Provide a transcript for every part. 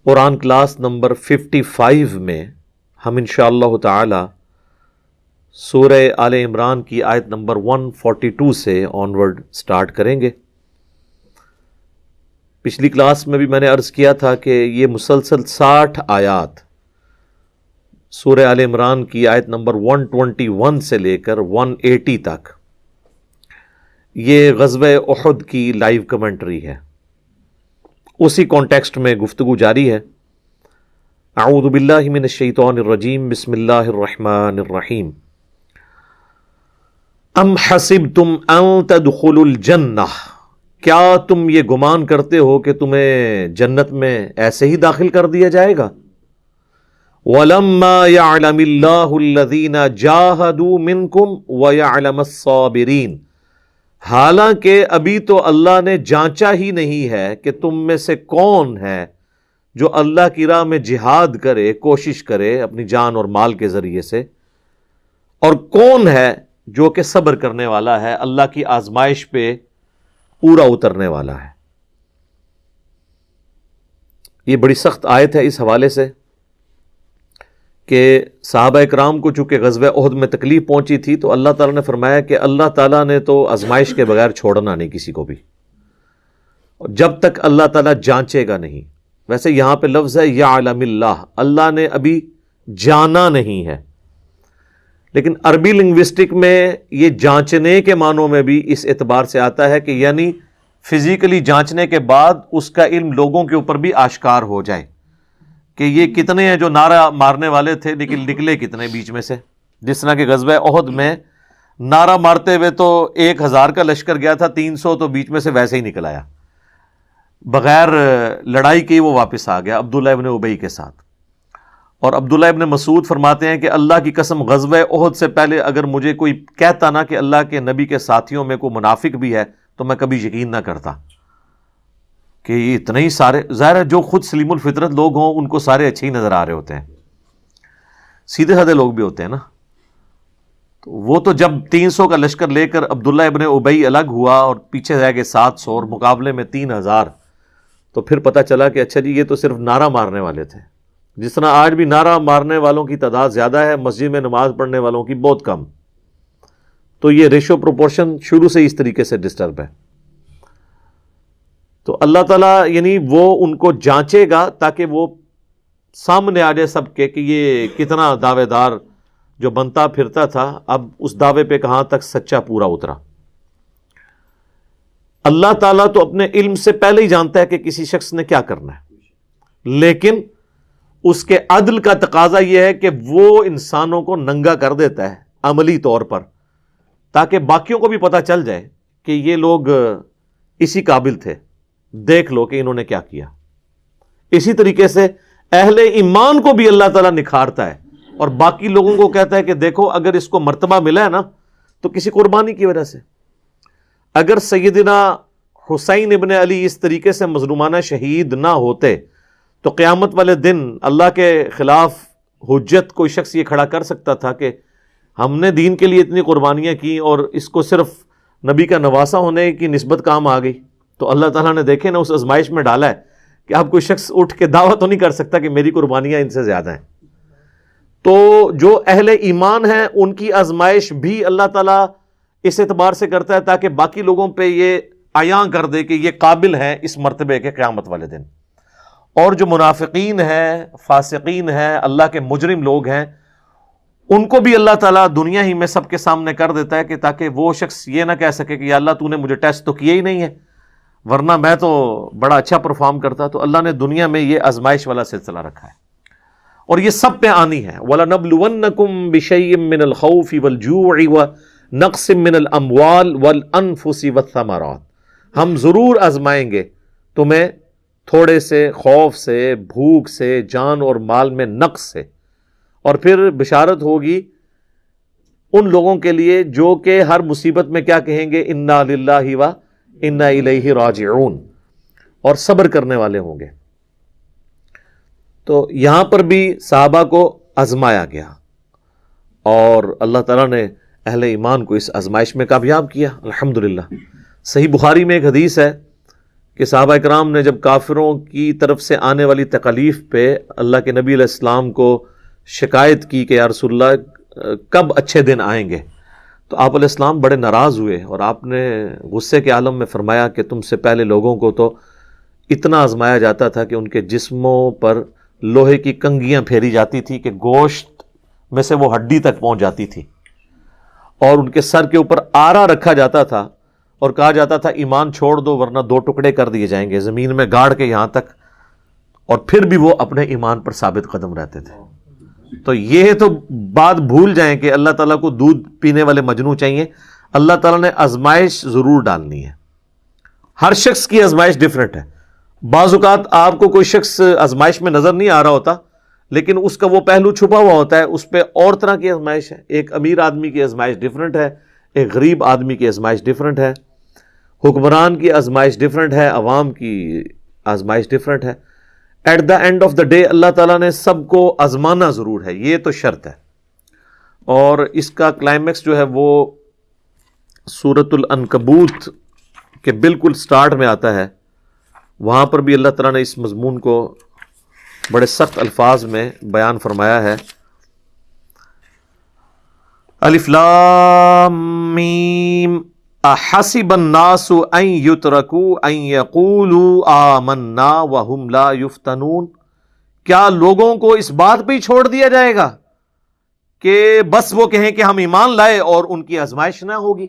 قرآن class number 55 میں ہم انشاءاللہ تعالی سورہ آل عمران کی آیت نمبر 142 سے آنورڈ سٹارٹ کریں گے۔ پچھلی کلاس میں بھی میں نے عرض کیا تھا کہ یہ مسلسل 60 آیات سورہ آل عمران کی آیت نمبر 121 سے لے کر 180 تک یہ غزوہ احد کی لائیو کمنٹری ہے۔ اسی کانٹیکسٹ میں گفتگو جاری ہے۔ اعوذ باللہ من الشیطان الرجیم، بسم اللہ الرحمن الرحیم۔ ام حسبتم ان تدخلوا الجنہ، کیا تم یہ گمان کرتے ہو کہ تمہیں جنت میں ایسے ہی داخل کر دیا جائے گا؟ وَلَمَّا يَعْلَمِ اللَّهُ الَّذِينَ جَاهَدُوا مِنْكُمْ وَيَعْلَمَ الصَّابِرِينَ، حالانکہ ابھی تو اللہ نے جانچا ہی نہیں ہے کہ تم میں سے کون ہے جو اللہ کی راہ میں جہاد کرے، کوشش کرے اپنی جان اور مال کے ذریعے سے، اور کون ہے جو کہ صبر کرنے والا ہے، اللہ کی آزمائش پہ پورا اترنے والا ہے۔ یہ بڑی سخت آیت ہے اس حوالے سے کہ صحابہ اکرام کو چونکہ غزوہ احد میں تکلیف پہنچی تھی تو اللہ تعالیٰ نے فرمایا کہ اللہ تعالیٰ نے تو آزمائش کے بغیر چھوڑنا نہیں کسی کو بھی، جب تک اللہ تعالیٰ جانچے گا نہیں۔ ویسے یہاں پہ لفظ ہے یعلم اللہ، اللہ نے ابھی جانا نہیں ہے، لیکن عربی لنگوسٹک میں یہ جانچنے کے معنوں میں بھی اس اعتبار سے آتا ہے کہ یعنی فزیکلی جانچنے کے بعد اس کا علم لوگوں کے اوپر بھی آشکار ہو جائے کہ یہ کتنے ہیں جو نعرہ مارنے والے تھے لیکن نکلے کتنے بیچ میں سے۔ جس طرح کہ غزوہ احد میں نعرہ مارتے ہوئے تو 1000 کا لشکر گیا تھا، 300 تو بیچ میں سے ویسے ہی نکل آیا، بغیر لڑائی کے وہ واپس آ گیا عبداللہ ابن ابی کے ساتھ۔ اور عبداللہ ابن مسعود فرماتے ہیں کہ اللہ کی قسم غزوہ احد سے پہلے اگر مجھے کوئی کہتا نا کہ اللہ کے نبی کے ساتھیوں میں کوئی منافق بھی ہے تو میں کبھی یقین نہ کرتا کہ یہ اتنے ہی سارے، ظاہر ہے جو خود سلیم الفطرت لوگ ہوں ان کو سارے اچھے ہی نظر آ رہے ہوتے ہیں، سیدھے سادھے لوگ بھی ہوتے ہیں نا۔ تو وہ تو جب 300 کا لشکر لے کر عبداللہ ابن ابی الگ ہوا اور پیچھے رہ گئے 700 اور مقابلے میں 3000، تو پھر پتہ چلا کہ اچھا جی یہ تو صرف نعرہ مارنے والے تھے۔ جس طرح آج بھی نعرہ مارنے والوں کی تعداد زیادہ ہے، مسجد میں نماز پڑھنے والوں کی بہت کم، تو یہ ریشو پروپورشن شروع سے اس طریقے سے ڈسٹرب ہے۔ تو اللہ تعالیٰ یعنی وہ ان کو جانچے گا تاکہ وہ سامنے آ جائے سب کے کہ یہ کتنا دعوے دار جو بنتا پھرتا تھا اب اس دعوے پہ کہاں تک سچا پورا اترا۔ اللہ تعالیٰ تو اپنے علم سے پہلے ہی جانتا ہے کہ کسی شخص نے کیا کرنا ہے، لیکن اس کے عدل کا تقاضا یہ ہے کہ وہ انسانوں کو ننگا کر دیتا ہے عملی طور پر، تاکہ باقیوں کو بھی پتہ چل جائے کہ یہ لوگ اسی قابل تھے، دیکھ لو کہ انہوں نے کیا کیا۔ اسی طریقے سے اہل ایمان کو بھی اللہ تعالیٰ نکھارتا ہے اور باقی لوگوں کو کہتا ہے کہ دیکھو اگر اس کو مرتبہ ملا ہے نا تو کسی قربانی کی وجہ سے۔ اگر سیدنا حسین ابن علی اس طریقے سے مظلومانہ شہید نہ ہوتے تو قیامت والے دن اللہ کے خلاف حجت کوئی شخص یہ کھڑا کر سکتا تھا کہ ہم نے دین کے لیے اتنی قربانیاں کی اور اس کو صرف نبی کا نواسا ہونے کی نسبت کام آ گئی۔ تو اللہ تعالیٰ نے دیکھے نا اس آزمائش میں ڈالا ہے کہ اب کوئی شخص اٹھ کے دعویٰ تو نہیں کر سکتا کہ میری قربانیاں ان سے زیادہ ہیں۔ تو جو اہل ایمان ہیں ان کی آزمائش بھی اللہ تعالیٰ اس اعتبار سے کرتا ہے تاکہ باقی لوگوں پہ یہ عیاں کر دے کہ یہ قابل ہیں اس مرتبے کے قیامت والے دن۔ اور جو منافقین ہیں، فاسقین ہیں، اللہ کے مجرم لوگ ہیں، ان کو بھی اللہ تعالیٰ دنیا ہی میں سب کے سامنے کر دیتا ہے کہ تاکہ وہ شخص یہ نہ کہہ سکے کہ یا اللہ تو نے مجھے ٹیسٹ تو کیا ہی نہیں ہے ورنہ میں تو بڑا اچھا پرفارم کرتا۔ تو اللہ نے دنیا میں یہ آزمائش والا سلسلہ رکھا ہے اور یہ سب پہ آنی ہے۔ وَلَنَبْلُوَنَّكُمْ بِشَيْءٍ مِّنَ الْخَوْفِ وَالْجُوعِ وَنَقْصٍ مِّنَ الْأَمْوَالِ وَالْأَنفُسِ وَالثَّمَرَاتِ، ہم ضرور آزمائیں گے تمہیں تھوڑے سے خوف سے، بھوک سے، جان اور مال میں نقص سے، اور پھر بشارت ہوگی ان لوگوں کے لیے جو کہ ہر مصیبت میں کیا کہیں گے، انا للہ و انا الیہ راجعون، اور صبر کرنے والے ہوں گے۔ تو یہاں پر بھی صحابہ کو آزمایا گیا اور اللہ تعالیٰ نے اہل ایمان کو اس آزمائش میں کامیاب کیا، الحمدللہ۔ صحیح بخاری میں ایک حدیث ہے کہ صحابہ کرام نے جب کافروں کی طرف سے آنے والی تکالیف پہ اللہ کے نبی علیہ السلام کو شکایت کی کہ یا رسول اللہ کب اچھے دن آئیں گے، تو آپ علیہ السلام بڑے ناراض ہوئے اور آپ نے غصے کے عالم میں فرمایا کہ تم سے پہلے لوگوں کو تو اتنا آزمایا جاتا تھا کہ ان کے جسموں پر لوہے کی کنگیاں پھیری جاتی تھی کہ گوشت میں سے وہ ہڈی تک پہنچ جاتی تھی، اور ان کے سر کے اوپر آرا رکھا جاتا تھا اور کہا جاتا تھا ایمان چھوڑ دو ورنہ 2 ٹکڑے کر دیے جائیں گے، زمین میں گاڑ کے یہاں تک، اور پھر بھی وہ اپنے ایمان پر ثابت قدم رہتے تھے۔ تو یہ تو بات بھول جائیں کہ اللہ تعالیٰ کو دودھ پینے والے مجنو چاہیے، اللہ تعالیٰ نے آزمائش ضرور ڈالنی ہے۔ ہر شخص کی آزمائش ڈیفرنٹ ہے۔ بعض اوقات آپ کو کوئی شخص آزمائش میں نظر نہیں آ رہا ہوتا، لیکن اس کا وہ پہلو چھپا ہوا ہوتا ہے، اس پہ اور طرح کی آزمائش ہے۔ ایک امیر آدمی کی آزمائش ڈیفرنٹ ہے، ایک غریب آدمی کی آزمائش ڈیفرنٹ ہے، حکمران کی آزمائش ڈیفرنٹ ہے، عوام کی آزمائش ڈیفرنٹ ہے۔ At the end of the day اللہ تعالیٰ نے سب کو آزمانا ضرور ہے، یہ تو شرط ہے۔ اور اس کا کلائمیکس جو ہے وہ سورۃ العنکبوت کے بالکل سٹارٹ میں آتا ہے، وہاں پر بھی اللہ تعالیٰ نے اس مضمون کو بڑے سخت الفاظ میں بیان فرمایا ہے۔ الف لام میم احسب الناس ان یترکوا ان یقولوا آمنا وہم لا یفتنون، کیا لوگوں کو اس بات پہ ہی چھوڑ دیا جائے گا کہ بس وہ کہیں کہ ہم ایمان لائے اور ان کی آزمائش نہ ہوگی؟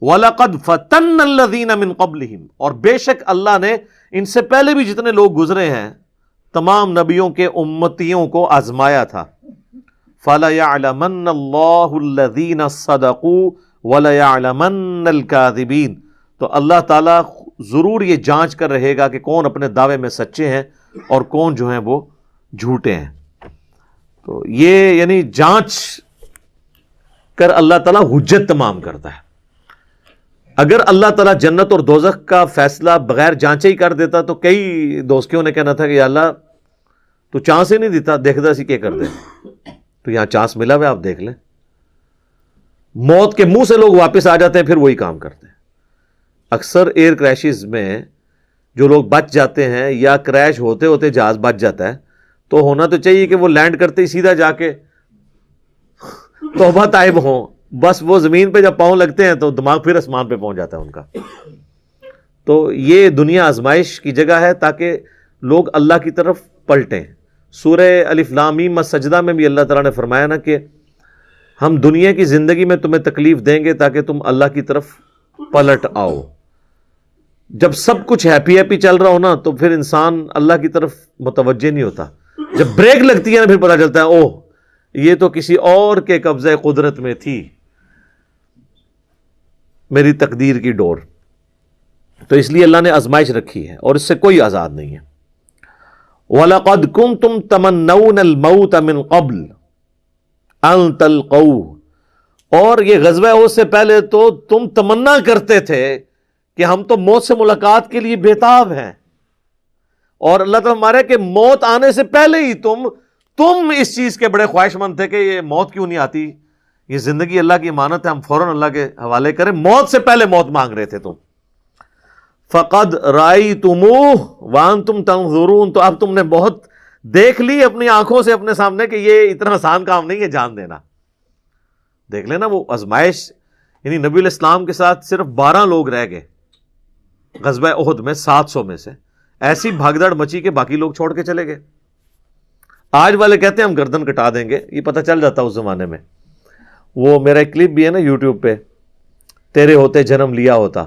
وَلَقَدْ فَتَنَّ الَّذِينَ مِن قَبْلِهِمْ، اور بے شک اللہ نے ان سے پہلے بھی جتنے لوگ گزرے ہیں تمام نبیوں کے امتیوں کو آزمایا تھا۔ فَلَيَعْلَمَنَّ اللَّهُ الَّذِينَ صَدَقُوا وَلَيَعْلَمَنَّ الْكَاذِبِينَ، تو اللہ تعالیٰ ضرور یہ جانچ کر رہے گا کہ کون اپنے دعوے میں سچے ہیں اور کون جو ہیں وہ جھوٹے ہیں۔ تو یہ یعنی جانچ کر اللہ تعالیٰ حجت تمام کرتا ہے۔ اگر اللہ تعالیٰ جنت اور دوزخ کا فیصلہ بغیر جانچے ہی کر دیتا تو کئی دوستیوں نے کہنا تھا کہ یا اللہ تو چانس ہی نہیں دیتا، دیکھتا سی کیا کر دے، تو یہاں چانس ملا ہوا، آپ دیکھ لیں۔ موت کے منہ سے لوگ واپس آ جاتے ہیں، پھر وہی کام کرتے ہیں۔ اکثر ایئر کریشز میں جو لوگ بچ جاتے ہیں یا کریش ہوتے ہوتے جہاز بچ جاتا ہے، تو ہونا تو چاہیے کہ وہ لینڈ کرتے ہی سیدھا جا کے توبہ طائب ہوں، بس وہ زمین پہ جب پاؤں لگتے ہیں تو دماغ پھر آسمان پہ پہنچ جاتا ہے ان کا۔ تو یہ دنیا آزمائش کی جگہ ہے تاکہ لوگ اللہ کی طرف پلٹیں۔ سورہ الف لام میم السجدہ میں بھی اللہ تعالیٰ نے فرمایا نا کہ ہم دنیا کی زندگی میں تمہیں تکلیف دیں گے تاکہ تم اللہ کی طرف پلٹ آؤ۔ جب سب کچھ ہیپی ہیپی چل رہا ہو نا تو پھر انسان اللہ کی طرف متوجہ نہیں ہوتا، جب بریک لگتی ہے نا پھر پتہ چلتا ہے اوہ یہ تو کسی اور کے قبضہ قدرت میں تھی میری تقدیر کی ڈور۔ تو اس لیے اللہ نے آزمائش رکھی ہے اور اس سے کوئی آزاد نہیں ہے۔ وَلَقَدْ كُنْتُمْ تَمَنَّوْنَ الْمَوْتَ مِنْ قَبْلِ أَن تَلْقَوْهُ، اور یہ غزوہ احد سے پہلے تو تم تمنا کرتے تھے کہ ہم تو موت سے ملاقات کے لیے بےتاب ہیں، اور اللہ تعالیٰ ہمارے کہ موت آنے سے پہلے ہی تم اس چیز کے بڑے خواہش مند تھے کہ یہ موت کیوں نہیں آتی، یہ زندگی اللہ کی امانت ہے، ہم فوراً اللہ کے حوالے کریں، موت سے پہلے موت مانگ رہے تھے تم۔ فَقَدْ رَأَيْتُمُوهُ وَأَنْتُمْ تَنْظُرُونَ، تو اب تم نے بہت دیکھ لی اپنی آنکھوں سے اپنے سامنے کہ یہ اتنا آسان کام نہیں ہے جان دینا۔ دیکھ لینا وہ آزمائش، یعنی نبی علیہ السلام کے ساتھ صرف 12 لوگ رہ گئے غزوہ احد میں 700 میں سے، ایسی بھاگدڑ مچی کہ باقی لوگ چھوڑ کے چلے گئے۔ آج والے کہتے ہیں ہم گردن کٹا دیں گے، یہ پتہ چل جاتا اس زمانے میں۔ وہ میرا ایک کلپ بھی ہے نا یوٹیوب پہ، تیرے ہوتے جنم لیا ہوتا،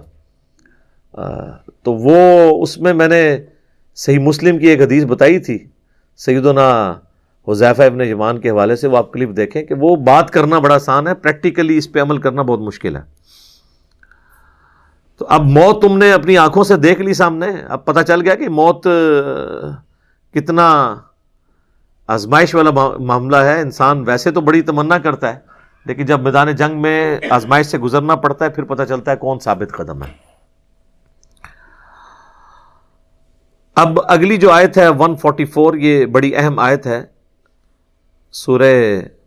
تو وہ اس میں نے صحیح مسلم کی ایک حدیث بتائی تھی سیدنا حذیفہ ابن یمان کے حوالے سے، وہ آپ کلپ دیکھیں کہ وہ بات کرنا بڑا آسان ہے، پریکٹیکلی اس پہ عمل کرنا بہت مشکل ہے۔ تو اب موت تم نے اپنی آنکھوں سے دیکھ لی سامنے، اب پتہ چل گیا کہ موت کتنا آزمائش والا معاملہ ہے۔ انسان ویسے تو بڑی تمنا کرتا ہے، لیکن جب میدان جنگ میں آزمائش سے گزرنا پڑتا ہے پھر پتہ چلتا ہے کون ثابت قدم ہے۔ اب اگلی جو آیت ہے 144، یہ بڑی اہم آیت ہے سورہ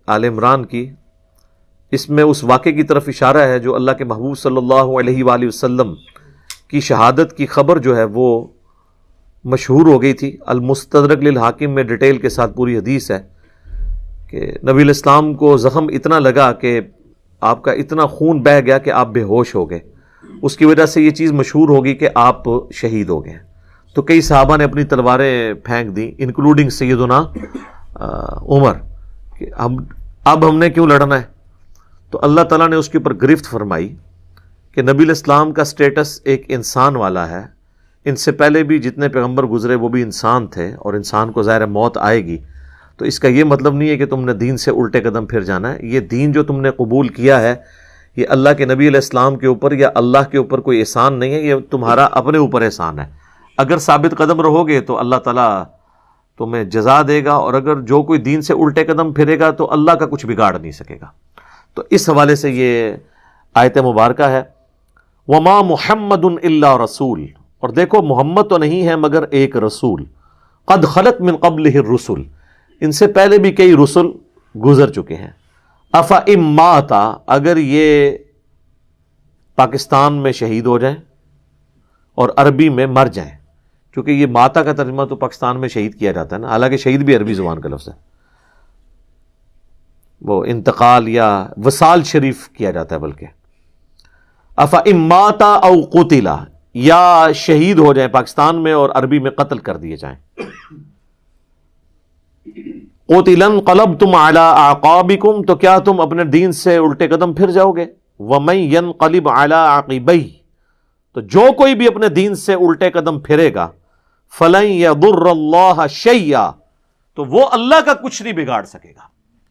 آل عمران کی۔ اس میں اس واقعے کی طرف اشارہ ہے جو اللہ کے محبوب صلی اللہ علیہ وآلہ وسلم کی شہادت کی خبر جو ہے وہ مشہور ہو گئی تھی. المستدرک للحاکم میں ڈیٹیل کے ساتھ پوری حدیث ہے کہ نبی علیہ السلام کو زخم اتنا لگا کہ آپ کا اتنا خون بہہ گیا کہ آپ بے ہوش ہو گئے. اس کی وجہ سے یہ چیز مشہور ہوگی کہ آپ شہید ہو گئے. تو کئی صحابہ نے اپنی تلواریں پھینک دیں انکلوڈنگ سیدنا عمر کہ اب ہم نے کیوں لڑنا ہے. تو اللہ تعالیٰ نے اس کے اوپر گرفت فرمائی کہ نبی علیہ السلام کا سٹیٹس ایک انسان والا ہے. ان سے پہلے بھی جتنے پیغمبر گزرے وہ بھی انسان تھے اور انسان کو ظاہر موت آئے گی. تو اس کا یہ مطلب نہیں ہے کہ تم نے دین سے الٹے قدم پھر جانا ہے. یہ دین جو تم نے قبول کیا ہے یہ اللہ کے نبی علیہ السلام کے اوپر یا اللہ کے اوپر کوئی احسان نہیں ہے, یہ تمہارا اپنے اوپر احسان ہے. اگر ثابت قدم رہو گے تو اللہ تعالیٰ تمہیں جزا دے گا, اور اگر جو کوئی دین سے الٹے قدم پھرے گا تو اللہ کا کچھ بگاڑ نہیں سکے گا. تو اس حوالے سے یہ آیت مبارکہ ہے. وما محمد الا رسول, اور دیکھو محمد تو نہیں ہے مگر ایک رسول. قد خلت من قبلہ الرسل, ان سے پہلے بھی کئی رسل گزر چکے ہیں. افا اماتا, اگر یہ پاکستان میں شہید ہو جائیں اور عربی میں مر جائیں, کیونکہ یہ ماتا کا ترجمہ تو پاکستان میں شہید کیا جاتا ہے نا, حالانکہ شہید بھی عربی زبان کا لفظ ہے, وہ انتقال یا وصال شریف کیا جاتا ہے بلکہ. افا اماتا او قتلا, یا شہید ہو جائیں پاکستان میں اور عربی میں قتل کر دیے جائیں. قتلا انقلبتم علی اعقابکم, تو کیا تم اپنے دین سے الٹے قدم پھر جاؤ گے. ومن ینقلب علی عقبیہ, تو جو کوئی بھی اپنے دین سے الٹے قدم پھرے گا, فلن یضر اللہ شیئا, تو وہ اللہ کا کچھ نہیں بگاڑ سکے گا,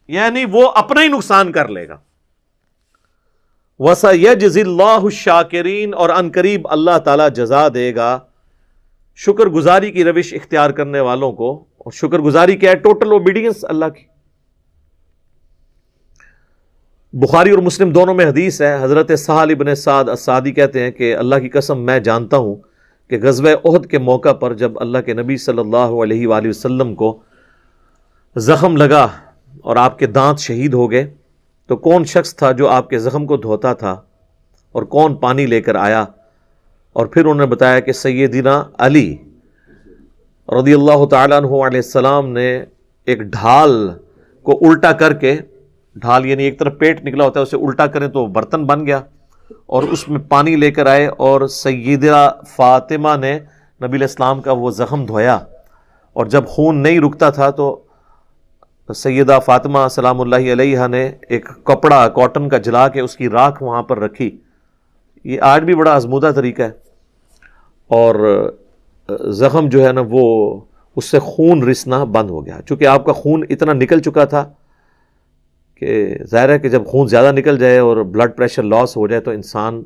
یعنی وہ اپنا ہی نقصان کر لے گا. وَسَيَجْزِي اللَّهُ الشَّاكِرِينَ, اور ان قریب اللہ تعالیٰ جزا دے گا شکر گزاری کی روش اختیار کرنے والوں کو. اور شکر گزاری کیا ہے؟ ٹوٹل اوبیڈینس اللہ کی. بخاری اور مسلم دونوں میں حدیث ہے, حضرت سہل بن سعد الساعدی کہتے ہیں کہ اللہ کی قسم میں جانتا ہوں کہ غزوہ احد کے موقع پر جب اللہ کے نبی صلی اللہ علیہ وآلہ وسلم کو زخم لگا اور آپ کے دانت شہید ہو گئے, تو کون شخص تھا جو آپ کے زخم کو دھوتا تھا اور کون پانی لے کر آیا. اور پھر انہوں نے بتایا کہ سیدنا علی رضی اللہ تعالیٰ عنہ علیہ السلام نے ایک ڈھال کو الٹا کر کے, ڈھال یعنی ایک طرف پیٹ نکلا ہوتا ہے, اسے الٹا کریں تو برتن بن گیا, اور اس میں پانی لے کر آئے اور سیدہ فاطمہ نے نبی علیہ السلام کا وہ زخم دھویا. اور جب خون نہیں رکتا تھا تو سیدہ فاطمہ سلام اللہ علیہا نے ایک کپڑا کاٹن کا جلا کے اس کی راکھ وہاں پر رکھی. یہ آج بھی بڑا آزمودہ طریقہ ہے. اور زخم جو ہے نا وہ اس سے خون رسنا بند ہو گیا, چونکہ آپ کا خون اتنا نکل چکا تھا کہ ظاہر ہے کہ جب خون زیادہ نکل جائے اور بلڈ پریشر لاس ہو جائے تو انسان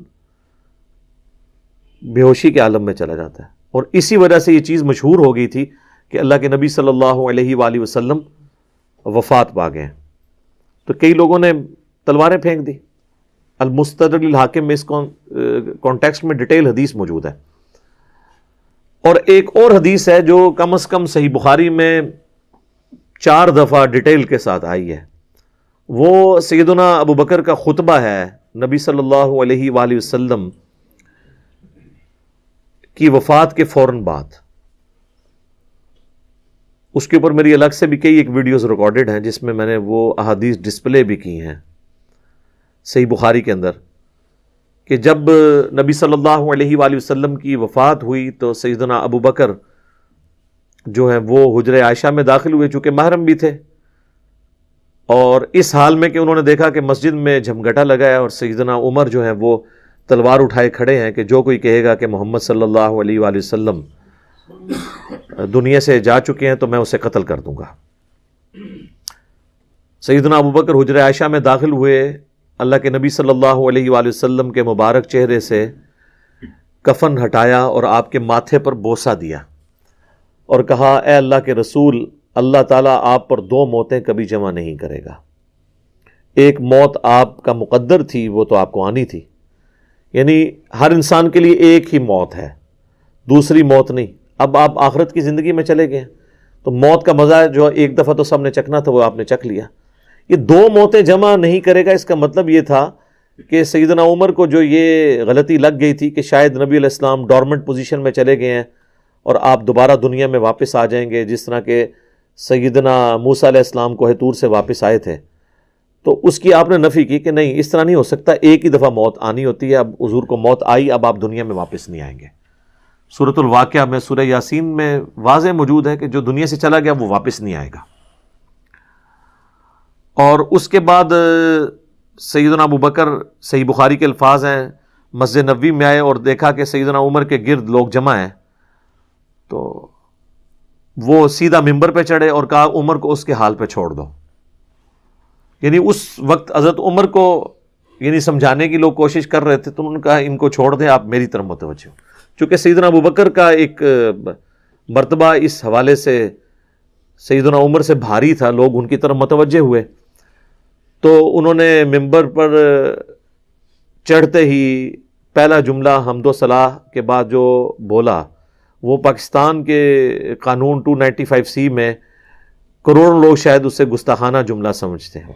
بے ہوشی کے عالم میں چلا جاتا ہے. اور اسی وجہ سے یہ چیز مشہور ہو گئی تھی کہ اللہ کے نبی صلی اللہ علیہ وآلہ وسلم وفات پا گئے. تو کئی لوگوں نے تلواریں پھینک دی. المستدرک للحاکم میں اس کانٹیکسٹ میں ڈیٹیل حدیث موجود ہے. اور ایک اور حدیث ہے جو کم از کم صحیح بخاری میں 4 دفعہ ڈیٹیل کے ساتھ آئی ہے. وہ سیدنا ابو بکر کا خطبہ ہے نبی صلی اللہ علیہ وآلہ وسلم کی وفات کے فوراً بعد. اس کے اوپر میری الگ سے بھی کئی ایک ویڈیوز ریکارڈڈ ہیں جس میں میں نے وہ احادیث ڈسپلے بھی کی ہیں صحیح بخاری کے اندر, کہ جب نبی صلی اللہ علیہ وآلہ وسلم کی وفات ہوئی تو سیدنا ابو بکر جو ہیں وہ حجرہ عائشہ میں داخل ہوئے, چونکہ محرم بھی تھے, اور اس حال میں کہ انہوں نے دیکھا کہ مسجد میں جھمگٹا لگا ہے اور سیدنا عمر جو ہیں وہ تلوار اٹھائے کھڑے ہیں کہ جو کوئی کہے گا کہ محمد صلی اللہ علیہ وآلہ وسلم دنیا سے جا چکے ہیں تو میں اسے قتل کر دوں گا. سیدنا ابو بکر حجرہ عائشہ میں داخل ہوئے, اللہ کے نبی صلی اللہ علیہ وآلہ وسلم کے مبارک چہرے سے کفن ہٹایا اور آپ کے ماتھے پر بوسہ دیا اور کہا, اے اللہ کے رسول, اللہ تعالیٰ آپ پر 2 موتیں کبھی جمع نہیں کرے گا. ایک موت آپ کا مقدر تھی, وہ تو آپ کو آنی تھی, یعنی ہر انسان کے لیے ایک ہی موت ہے, دوسری موت نہیں. اب آپ آخرت کی زندگی میں چلے گئے تو موت کا مزہ جو ایک دفعہ تو سب نے چکھنا تھا وہ آپ نے چکھ لیا. یہ 2 موتیں جمع نہیں کرے گا, اس کا مطلب یہ تھا کہ سیدنا عمر کو جو یہ غلطی لگ گئی تھی کہ شاید نبی علیہ السلام ڈورمنٹ پوزیشن میں چلے گئے ہیں اور آپ دوبارہ دنیا میں واپس آ جائیں گے، جس طرح کہ سیدنا موسیٰ علیہ السلام کوہ طور سے واپس آئے تھے، تو اس کی آپ نے نفی کی کہ نہیں، اس طرح نہیں ہو سکتا، ایک ہی دفعہ موت آنی ہوتی ہے، اب حضور کو موت آئی، اب آپ دنیا میں واپس نہیں آئیں گے۔ سورۃ الواقعہ میں، سورہ یاسین میں واضح موجود ہے کہ جو دنیا سے چلا گیا وہ واپس نہیں آئے گا۔ اور اس کے بعد سیدنا ابو بکر، صحیح بخاری کے الفاظ ہیں، مسجد نبوی میں آئے اور دیکھا کہ سیدنا عمر کے گرد لوگ جمع ہیں، تو وہ سیدھا ممبر پہ چڑھے اور کہا عمر کو اس کے حال پہ چھوڑ دو۔ یعنی اس وقت حضرت عمر کو یعنی سمجھانے کی لوگ کوشش کر رہے تھے، تو انہوں نے کہا ان کو چھوڑ دیں، آپ میری طرف متوجہ ہو۔ چونکہ سیدنا ابو بکر کا ایک مرتبہ اس حوالے سے سیدنا عمر سے بھاری تھا، لوگ ان کی طرف متوجہ ہوئے، تو انہوں نے ممبر پر چڑھتے ہی پہلا جملہ حمد و ثناء کے بعد جو بولا، وہ پاکستان کے قانون 295C میں کروڑوں لوگ شاید اسے گستاخانہ جملہ سمجھتے ہیں،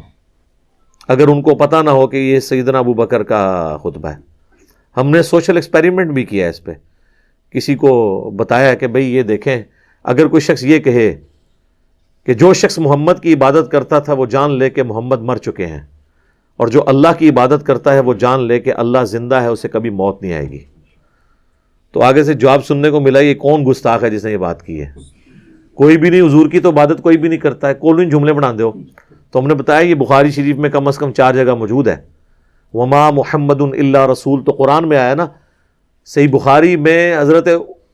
اگر ان کو پتہ نہ ہو کہ یہ سیدنا ابو بکر کا خطبہ ہے۔ ہم نے سوشل ایکسپیریمنٹ بھی کیا ہے اس پہ، کسی کو بتایا کہ بھئی یہ دیکھیں، اگر کوئی شخص یہ کہے کہ جو شخص محمد کی عبادت کرتا تھا وہ جان لے کہ محمد مر چکے ہیں، اور جو اللہ کی عبادت کرتا ہے وہ جان لے کہ اللہ زندہ ہے، اسے کبھی موت نہیں آئے گی، تو آگے سے جواب سننے کو ملا یہ کون گستاخ ہے جس نے یہ بات کی ہے؟ کوئی بھی نہیں، حضور کی تو عبادت کوئی بھی نہیں کرتا ہے، کون جملے بنا دے ہو؟ تو ہم نے بتایا یہ بخاری شریف میں کم از کم 4 جگہ موجود ہے۔ وما محمد الا رسول تو قرآن میں آیا نا، صحیح بخاری میں حضرت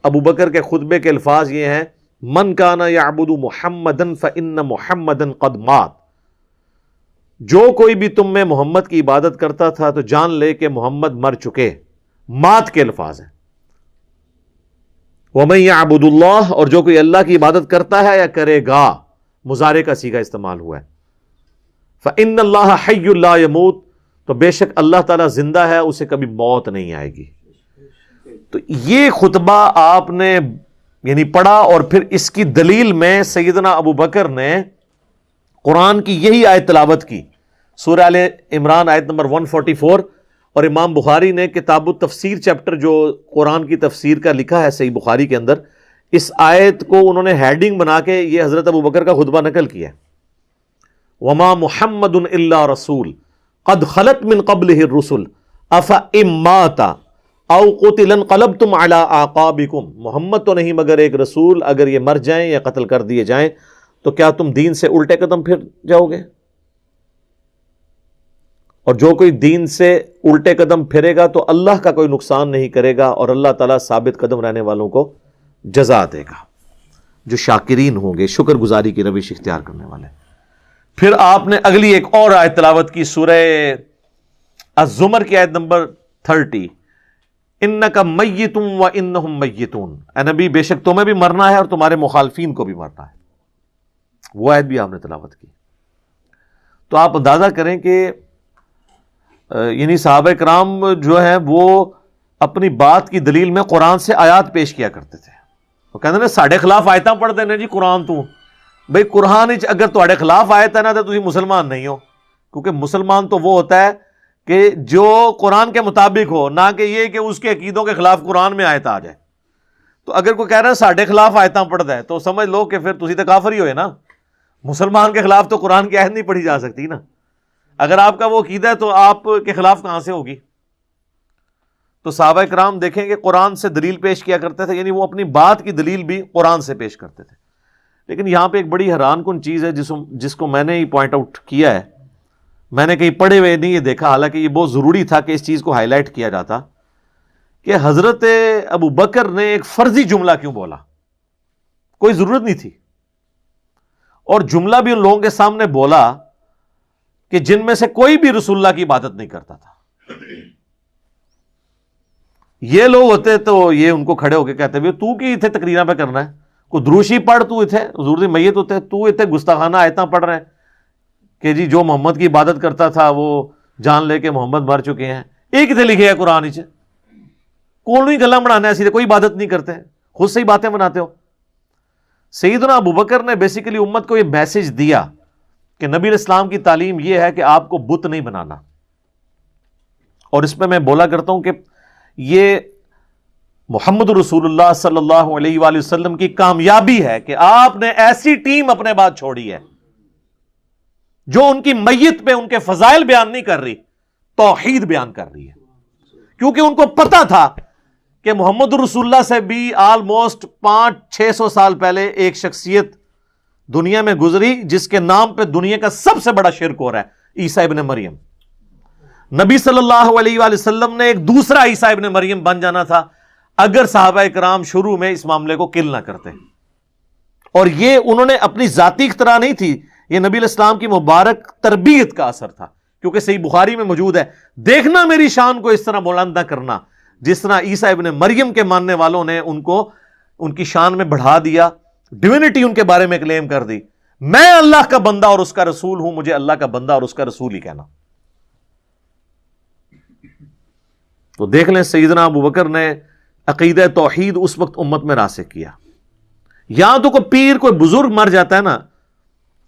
ابو بکر کے خطبے کے الفاظ یہ ہیں، من کان یعبد محمدا فان محمدا قد مات، جو کوئی بھی تم میں محمد کی عبادت کرتا تھا تو جان لے کہ محمد مر چکے، مات کے الفاظ ہیں۔ ومن یعبد اللہ، اور جو کوئی اللہ کی عبادت کرتا ہے یا کرے گا، مضارع کا صیغہ استعمال ہوا ہے، فان اللہ حی لا یموت، تو بے شک اللہ تعالیٰ زندہ ہے، اسے کبھی موت نہیں آئے گی۔ تو یہ خطبہ آپ نے یعنی پڑھا، اور پھر اس کی دلیل میں سیدنا ابو بکر نے قرآن کی یہی آیت تلاوت کی، سورہ آل عمران آیت نمبر 144، اور امام بخاری نے کتاب التفسیر چیپٹر جو قرآن کی تفسیر کا لکھا ہے صحیح بخاری کے اندر، اس آیت کو انہوں نے ہیڈنگ بنا کے یہ حضرت ابو بکر کا خطبہ نقل کیا ہے، وما محمد الا رسول قد خلت من قبلہ الرسل افئن مات او قتل انقلبتم علی اعقابکم، محمد تو نہیں مگر ایک رسول، اگر یہ مر جائیں یا قتل کر دیے جائیں تو کیا تم دین سے الٹے قدم پھر جاؤ گے؟ اور جو کوئی دین سے الٹے قدم پھرے گا تو اللہ کا کوئی نقصان نہیں کرے گا، اور اللہ تعالیٰ ثابت قدم رہنے والوں کو جزا دے گا، جو شاکرین ہوں گے، شکر گزاری کی روش اختیار کرنے والے۔ پھر آپ نے اگلی ایک اور آیت تلاوت کی، سورہ الزمر کی آیت نمبر 30، انک میت و انہم میتون، اے نبی بے شک تمہیں بھی مرنا ہے اور تمہارے مخالفین کو بھی مرنا ہے۔ وہ آیت بھی آپ نے تلاوت کی۔ تو آپ اندازہ کریں کہ یعنی صحابہ کرام جو ہیں وہ اپنی بات کی دلیل میں قرآن سے آیات پیش کیا کرتے تھے۔ وہ کہتے ہیں ساڑھے خلاف آیتاں پڑھ دینے جی قرآن تو، بھئی قرآن اگر تھوڑے خلاف آیت ہے نا تو تسی مسلمان نہیں ہو، کیونکہ مسلمان تو وہ ہوتا ہے کہ جو قرآن کے مطابق ہو، نہ کہ یہ کہ اس کے عقیدوں کے خلاف قرآن میں آیت آ جائے۔ تو اگر کوئی کہہ رہا ہے ساڑھے خلاف آیتاں پڑھ دے تو سمجھ لو کہ پھر تسی تو کافر ہی ہوئے نا، مسلمان کے خلاف تو قرآن کی آیت نہیں پڑھی جا سکتی نا، اگر آپ کا وہ عقیدہ ہے تو آپ کے خلاف کہاں سے ہوگی؟ تو صحابہ کرام دیکھیں کہ قرآن سے دلیل پیش کیا کرتے تھے، یعنی وہ اپنی بات کی دلیل بھی قرآن سے پیش کرتے تھے۔ لیکن یہاں پہ ایک بڑی حیران کن چیز ہے جس کو میں نے ہی پوائنٹ آؤٹ کیا ہے، میں نے کہیں پڑھے ہوئے نہیں یہ دیکھا، حالانکہ یہ بہت ضروری تھا کہ اس چیز کو ہائی لائٹ کیا جاتا، کہ حضرت ابو بکر نے ایک فرضی جملہ کیوں بولا؟ کوئی ضرورت نہیں تھی، اور جملہ بھی ان لوگوں کے سامنے بولا کہ جن میں سے کوئی بھی رسول اللہ کی عبادت نہیں کرتا تھا۔ یہ لوگ ہوتے تو یہ ان کو کھڑے ہو کے کہتے ہوئے تو کی اتنے تقریریں پہ کرنا ہے، کوئی دروشی پڑھ، تو اتنے حضور دی میت ہوتے، تو اتنے گستاخانہ آیتاں پڑھ رہے ہیں کہ جی جو محمد کی عبادت کرتا تھا وہ جان لے کے محمد مر چکے ہیں۔ ایک اتنے لکھے ہے قرآن چ، کون ہی گلا بنانا ہے، سیدھے کوئی عبادت نہیں کرتے، خود سے ہی باتیں بناتے ہو۔ سیدنا ابو بکر نے بیسیکلی امت کو یہ میسج دیا کہ نبی علیہ السلام کی تعلیم یہ ہے کہ آپ کو بت نہیں بنانا، اور اس پہ میں بولا کرتا ہوں کہ یہ محمد رسول اللہ صلی اللہ علیہ وآلہ وسلم کی کامیابی ہے کہ آپ نے ایسی ٹیم اپنے بعد چھوڑی ہے جو ان کی میت پہ ان کے فضائل بیان نہیں کر رہی، توحید بیان کر رہی ہے، کیونکہ ان کو پتا تھا کہ محمد رسول اللہ سے بھی آلموسٹ 500-600 سال پہلے ایک شخصیت دنیا میں گزری جس کے نام پہ دنیا کا سب سے بڑا شرک ہو رہا ہے، عیسیٰ ابن مریم۔ نبی صلی اللہ علیہ وآلہ وسلم نے ایک دوسرا عیسیٰ ابن مریم بن جانا تھا اگر صحابہ کرام شروع میں اس معاملے کو کل نہ کرتے، اور یہ انہوں نے اپنی ذاتی اختراع نہیں تھی، یہ نبی علیہ السلام کی مبارک تربیت کا اثر تھا، کیونکہ صحیح بخاری میں موجود ہے، دیکھنا میری شان کو اس طرح بلند نہ کرنا جس طرح عیسیٰ ابن مریم کے ماننے والوں نے ان کی شان میں بڑھا دیا، ڈیوینٹی ان کے بارے میں کلیم کر دی۔ میں اللہ کا بندہ اور اس کا رسول ہوں، مجھے اللہ کا بندہ اور اس کا رسول ہی کہنا۔ تو دیکھ لیں سیدنا ابو بکر نے عقیدہ توحید اس وقت امت میں راسخ کیا۔ یہاں تو کوئی پیر کوئی بزرگ مر جاتا ہے نا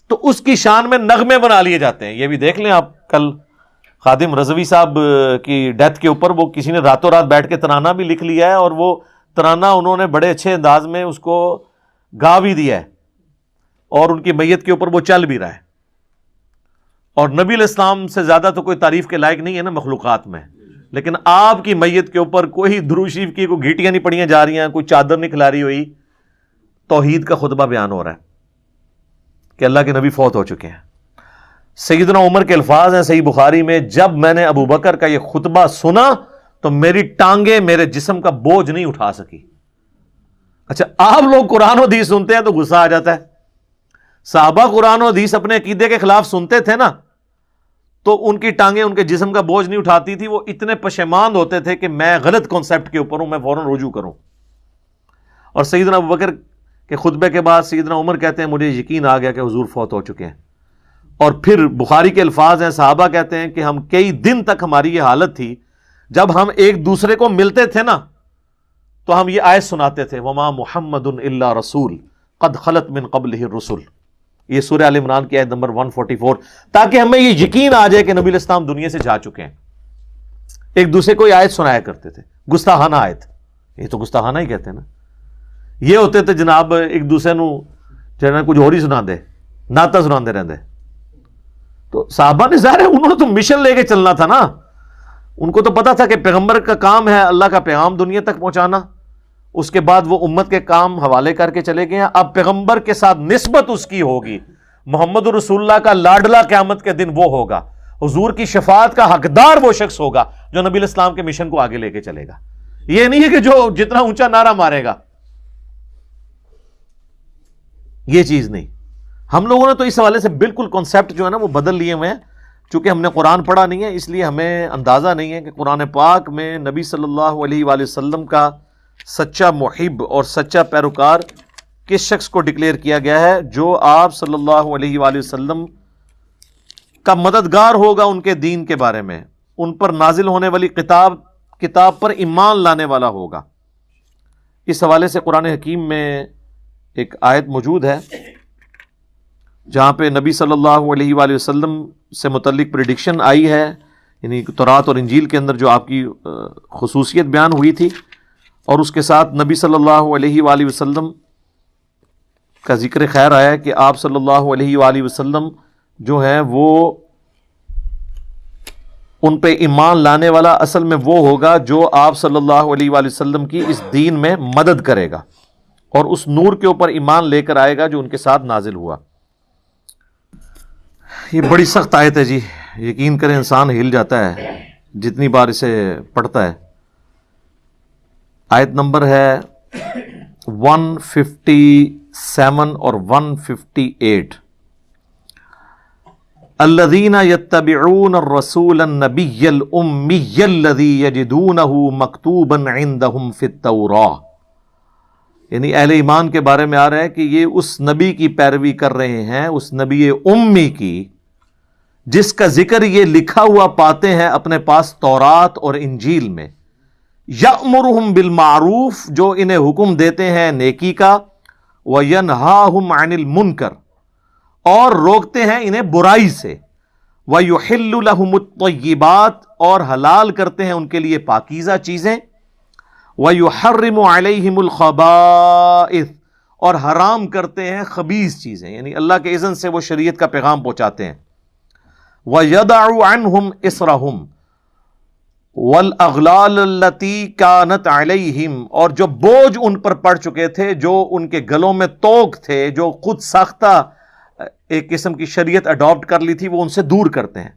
تو اس کی شان میں نغمے بنا لیے جاتے ہیں۔ یہ بھی دیکھ لیں آپ، کل خادم رضوی صاحب کی ڈیتھ کے اوپر وہ کسی نے راتوں رات بیٹھ کے ترانہ بھی لکھ لیا ہے، اور وہ ترانہ انہوں نے بڑے اچھے انداز میں اس کو گا بھی دیا ہے، اور ان کی میت کے اوپر وہ چل بھی رہا ہے۔ اور نبی علیہ السلام سے زیادہ تو کوئی تعریف کے لائق نہیں ہے نا مخلوقات میں، لیکن آپ کی میت کے اوپر کوئی درود شریف کی کوئی گھیٹیاں نہیں پڑیاں جا رہی ہیں، کوئی چادر نہیں کھلاری ہوئی، توحید کا خطبہ بیان ہو رہا ہے کہ اللہ کے نبی فوت ہو چکے ہیں۔ سیدنا عمر کے الفاظ ہیں صحیح بخاری میں، جب میں نے ابو بکر کا یہ خطبہ سنا تو میری ٹانگیں میرے جسم کا بوجھ نہیں اٹھا سکی۔ اچھا، آپ لوگ قرآن و حدیث سنتے ہیں تو غصہ آ جاتا ہے، صحابہ قرآن و حدیث اپنے عقیدے کے خلاف سنتے تھے نا تو ان کی ٹانگیں ان کے جسم کا بوجھ نہیں اٹھاتی تھی، وہ اتنے پشیمان ہوتے تھے کہ میں غلط کانسیپٹ کے اوپر ہوں، میں فوراً رجوع کروں۔ اور سیدنا ابو بکر کے خطبے کے بعد سیدنا عمر کہتے ہیں مجھے یقین آ گیا کہ حضور فوت ہو چکے ہیں۔ اور پھر بخاری کے الفاظ ہیں، صحابہ کہتے ہیں کہ ہم کئی دن تک ہماری یہ حالت تھی، جب ہم ایک دوسرے کو ملتے تھے نا تو ہم یہ آیت سناتے تھے، وما محمد الا رسول قد خلت من قبلہ الرسل، یہ سورہ آل عمران کی آیت نمبر 144، تاکہ ہمیں یہ یقین آ جائے کہ نبی علیہ السلام دنیا سے جا چکے ہیں۔ ایک دوسرے کو یہ آیت سنایا کرتے تھے، گستاخانہ آیت، یہ تو گستاخانہ ہی کہتے ہیں نا، یہ ہوتے تھے جناب ایک دوسرے نو جناب کچھ اور ہی سنا دے، نعتاں سنا دے رہندے۔ تو صحابہ نے ظاہر ہے انہوں نے تو مشن لے کے چلنا تھا نا، ان کو تو پتا تھا کہ پیغمبر کا کام ہے اللہ کا پیغام دنیا تک پہنچانا، اس کے بعد وہ امت کے کام حوالے کر کے چلے گئے ہیں۔ اب پیغمبر کے ساتھ نسبت اس کی ہوگی، محمد رسول اللہ کا لاڈلا قیامت کے دن وہ ہوگا، حضور کی شفاعت کا حقدار وہ شخص ہوگا جو نبی علیہ السلام کے مشن کو آگے لے کے چلے گا۔ یہ نہیں ہے کہ جو جتنا اونچا نعرہ مارے گا، یہ چیز نہیں۔ ہم لوگوں نے تو اس حوالے سے بالکل کانسیپٹ جو ہے نا وہ بدل لیے ہوئے ہیں، چونکہ ہم نے قرآن پڑھا نہیں ہے، اس لیے ہمیں اندازہ نہیں ہے کہ قرآن پاک میں نبی صلی اللہ علیہ وآلہ وسلم کا سچا محب اور سچا پیروکار کس شخص کو ڈکلیئر کیا گیا ہے، جو آپ صلی اللہ علیہ وآلہ وسلم کا مددگار ہوگا ان کے دین کے بارے میں، ان پر نازل ہونے والی کتاب پر ایمان لانے والا ہوگا۔ اس حوالے سے قرآن حکیم میں ایک آیت موجود ہے جہاں پہ نبی صلی اللہ علیہ وآلہ وسلم سے متعلق پریڈکشن آئی ہے، یعنی تورات اور انجیل کے اندر جو آپ کی خصوصیت بیان ہوئی تھی، اور اس کے ساتھ نبی صلی اللہ علیہ وآلہ وسلم کا ذکر خیر آیا ہے کہ آپ صلی اللہ علیہ وآلہ وسلم جو ہیں وہ ان پہ ایمان لانے والا اصل میں وہ ہوگا جو آپ صلی اللہ علیہ وآلہ وسلم کی اس دین میں مدد کرے گا اور اس نور کے اوپر ایمان لے کر آئے گا جو ان کے ساتھ نازل ہوا۔ یہ بڑی سخت آیت ہے جی، یقین کریں انسان ہل جاتا ہے جتنی بار اسے پڑھتا ہے۔ آیت نمبر ہے 157 اور 158۔ الذین یتبعون الرسول النبی الامی الذی یجدونہ مکتوبا عندہم فی التوراۃ، یعنی اہل ایمان کے بارے میں آ رہا ہے کہ یہ اس نبی کی پیروی کر رہے ہیں، اس نبی امی کی جس کا ذکر یہ لکھا ہوا پاتے ہیں اپنے پاس تورات اور انجیل میں، یأمرہم بالمعروف، جو انہیں حکم دیتے ہیں نیکی کا، وینہاہم عن المنکر، اور روکتے ہیں انہیں برائی سے، وَيُحِلُّ لَهُمُ الطَّيِّبَاتِ اور حلال کرتے ہیں ان کے لیے پاکیزہ چیزیں، وَيُحَرِّمُ عَلَيْهِمُ الْخَبَائِثَ اور حرام کرتے ہیں خبیث چیزیں، یعنی اللہ کے اذن سے وہ شریعت کا پیغام پہنچاتے ہیں۔ وَيَضَعُ عَنْهُمْ إِصْرَهُمْ وَالْأَغْلَالَ الَّتِي كَانَتْ عَلَيْهِمْ اور جو بوجھ ان پر پڑ چکے تھے، جو ان کے گلوں میں طوق تھے، جو خود ساختہ ایک قسم کی شریعت اڈاپٹ کر لی تھی، وہ ان سے دور کرتے ہیں۔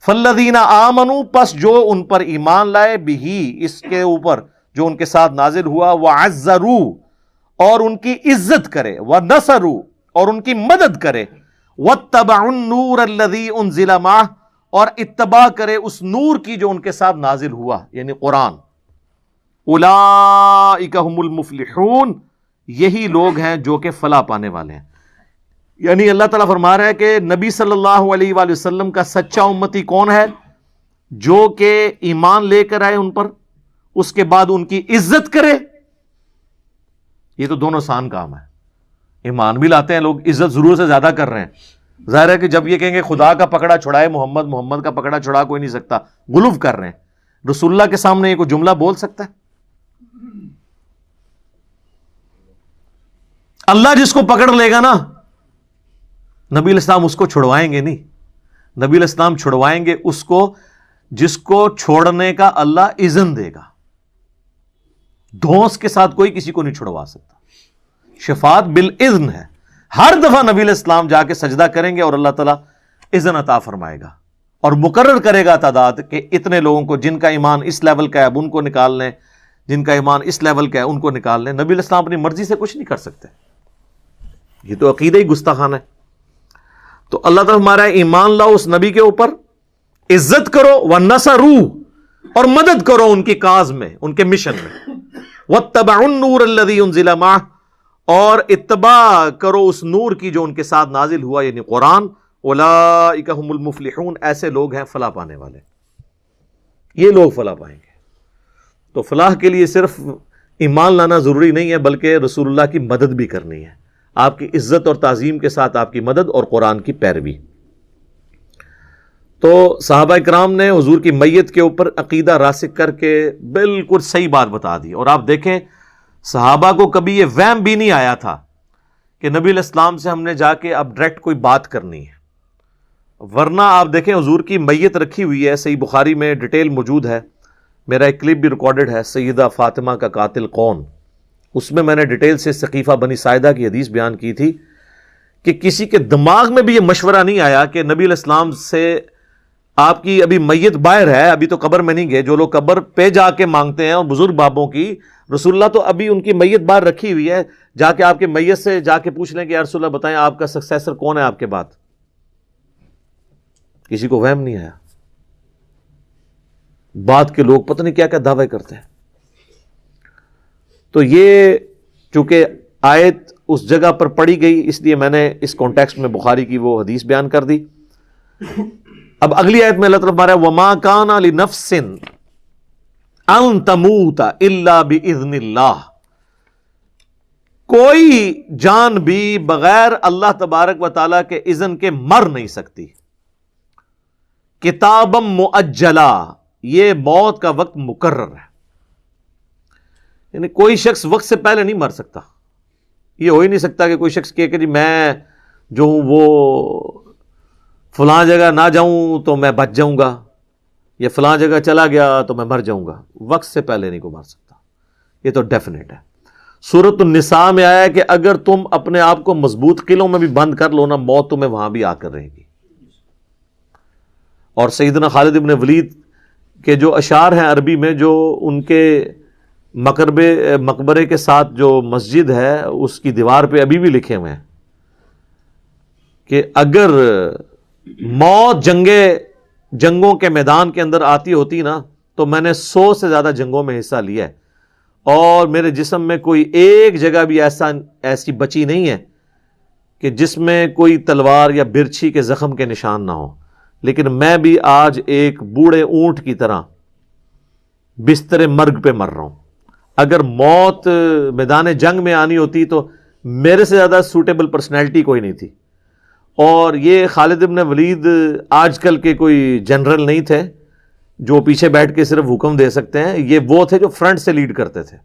فَالَّذِينَ آمَنُوا پس جو ان پر ایمان لائے، بِهِ اس کے اوپر جو ان کے ساتھ نازل ہوا، وَعَزَّرُوا اور ان کی عزت کرے، وَنَصَرُوا اور ان کی مدد کرے، وَاتَّبَعُوا النُّورَ الَّذِي أُنزِلَ مَعَهُ اور اتباع کرے اس نور کی جو ان کے ساتھ نازل ہوا، یعنی قرآن۔ اولئک هم المفلحون یہی لوگ ہیں جو کہ فلاح پانے والے ہیں۔ یعنی اللہ تعالیٰ فرما رہا ہے کہ نبی صلی اللہ علیہ وآلہ وسلم کا سچا امتی کون ہے؟ جو کہ ایمان لے کر آئے ان پر، اس کے بعد ان کی عزت کرے۔ یہ تو دونوں آسان کام ہے، ایمان بھی لاتے ہیں لوگ، عزت ضرور سے زیادہ کر رہے ہیں۔ ظاہر ہے کہ جب یہ کہیں گے خدا کا پکڑا چھڑائے محمد، محمد کا پکڑا چھڑا کوئی نہیں سکتا، غلو کر رہے ہیں۔ رسول اللہ کے سامنے یہ کوئی جملہ بول سکتا ہے؟ اللہ جس کو پکڑ لے گا نا، نبی علیہ السلام اس کو چھڑوائیں گے نہیں، نبی علیہ السلام چھڑوائیں گے اس کو جس کو چھوڑنے کا اللہ اذن دے گا۔ دھونس کے ساتھ کوئی کسی کو نہیں چھڑوا سکتا، شفاعت بالاذن ہے۔ ہر دفعہ نبی علیہ السلام جا کے سجدہ کریں گے اور اللہ تعالیٰ اذن عطا فرمائے گا اور مقرر کرے گا تعداد کہ اتنے لوگوں کو جن کا ایمان اس لیول کا ہے اب ان کو نکال لیں، جن کا ایمان اس لیول کا ہے ان کو نکال لیں۔ نبی علیہ السلام اپنی مرضی سے کچھ نہیں کر سکتے، یہ تو عقیدہ ہی گستاخانہ ہے۔ تو اللہ تعالیٰ ہمارا ایمان لاؤ اس نبی کے اوپر، عزت کرو، وَنَصَرُوا اور مدد کرو ان کی کاز میں، ان کے مشن میں، وَاتَّبَعُوا النُّورَ الَّذِي أُنزِلَ مَعَهُ اور اتباع کرو اس نور کی جو ان کے ساتھ نازل ہوا، یعنی قرآن۔ اولئک هم المفلحون ایسے لوگ ہیں فلاح پانے والے، یہ لوگ فلاح پائیں گے۔ تو فلاح کے لیے صرف ایمان لانا ضروری نہیں ہے، بلکہ رسول اللہ کی مدد بھی کرنی ہے، آپ کی عزت اور تعظیم کے ساتھ آپ کی مدد اور قرآن کی پیروی۔ تو صحابہ کرام نے حضور کی میت کے اوپر عقیدہ راسخ کر کے بالکل صحیح بات بتا دی، اور آپ دیکھیں صحابہ کو کبھی یہ وہم بھی نہیں آیا تھا کہ نبی علیہ السلام سے ہم نے جا کے اب ڈائریکٹ کوئی بات کرنی ہے، ورنہ آپ دیکھیں حضور کی میت رکھی ہوئی ہے، صحیح بخاری میں ڈیٹیل موجود ہے، میرا ایک کلپ بھی ریکارڈڈ ہے، سیدہ فاطمہ کا قاتل کون، اس میں میں نے ڈیٹیل سے سقیفہ بنی ساعدہ کی حدیث بیان کی تھی کہ کسی کے دماغ میں بھی یہ مشورہ نہیں آیا کہ نبی علیہ السلام سے آپ کی ابھی میت باہر ہے، ابھی تو قبر میں نہیں گئے، جو لوگ قبر پہ جا کے مانگتے ہیں اور بزرگ بابوں کی، رسول اللہ تو ابھی ان کی میت باہر رکھی ہوئی ہے، جا کے آپ کے میت سے جا کے پوچھ لیں کہ یا رسول اللہ بتائیں آپ کا سکسیسر کون ہے آپ کے بعد۔ کسی کو وہم نہیں آیا، بعد کے لوگ پتہ نہیں کیا کیا دعوے کرتے ہیں۔ تو یہ چونکہ آیت اس جگہ پر پڑھی گئی، اس لیے میں نے اس کانٹیکسٹ میں بخاری کی وہ حدیث بیان کر دی۔ اب اگلی آیت میں اللہ تعالیٰ فرما رہا ہے وَمَا كَانَ لِنَفْسٍ أَن تَمُوتَ إِلَّا بِإِذْنِ اللَّهِ کوئی جان بھی بغیر اللہ تبارک و تعالیٰ کے اذن کے مر نہیں سکتی۔ کتابم مؤجلا یہ موت کا وقت مقرر ہے، یعنی کوئی شخص وقت سے پہلے نہیں مر سکتا۔ یہ ہو ہی نہیں سکتا کہ کوئی شخص کہے کہ جی میں جو ہوں وہ فلاں جگہ نہ جاؤں تو میں بچ جاؤں گا، یا فلاں جگہ چلا گیا تو میں مر جاؤں گا، وقت سے پہلے نہیں کوئی مر سکتا، یہ تو ڈیفینیٹ ہے۔ سورۃ النساء میں آیا ہے کہ اگر تم اپنے آپ کو مضبوط قلعوں میں بھی بند کر لو نا، موت تمہیں وہاں بھی آ کر رہے گی۔ اور سیدنا خالد ابن ولید کے جو اشعار ہیں عربی میں، جو ان کے مقبرے کے ساتھ جو مسجد ہے اس کی دیوار پہ ابھی بھی لکھے ہوئے ہیں کہ اگر موت جنگوں کے میدان کے اندر آتی ہوتی نا تو میں نے 100 سے زیادہ جنگوں میں حصہ لیا ہے، اور میرے جسم میں کوئی ایک جگہ بھی ایسی بچی نہیں ہے کہ جس میں کوئی تلوار یا برچھی کے زخم کے نشان نہ ہو، لیکن میں بھی آج ایک بوڑھے اونٹ کی طرح بستر مرگ پہ مر رہا ہوں۔ اگر موت میدان جنگ میں آنی ہوتی تو میرے سے زیادہ سوٹیبل پرسنالٹی کوئی نہیں تھی، اور یہ خالد ابن ولید آج کل کے کوئی جنرل نہیں تھے جو پیچھے بیٹھ کے صرف حکم دے سکتے ہیں، یہ وہ تھے جو فرنٹ سے لیڈ کرتے تھے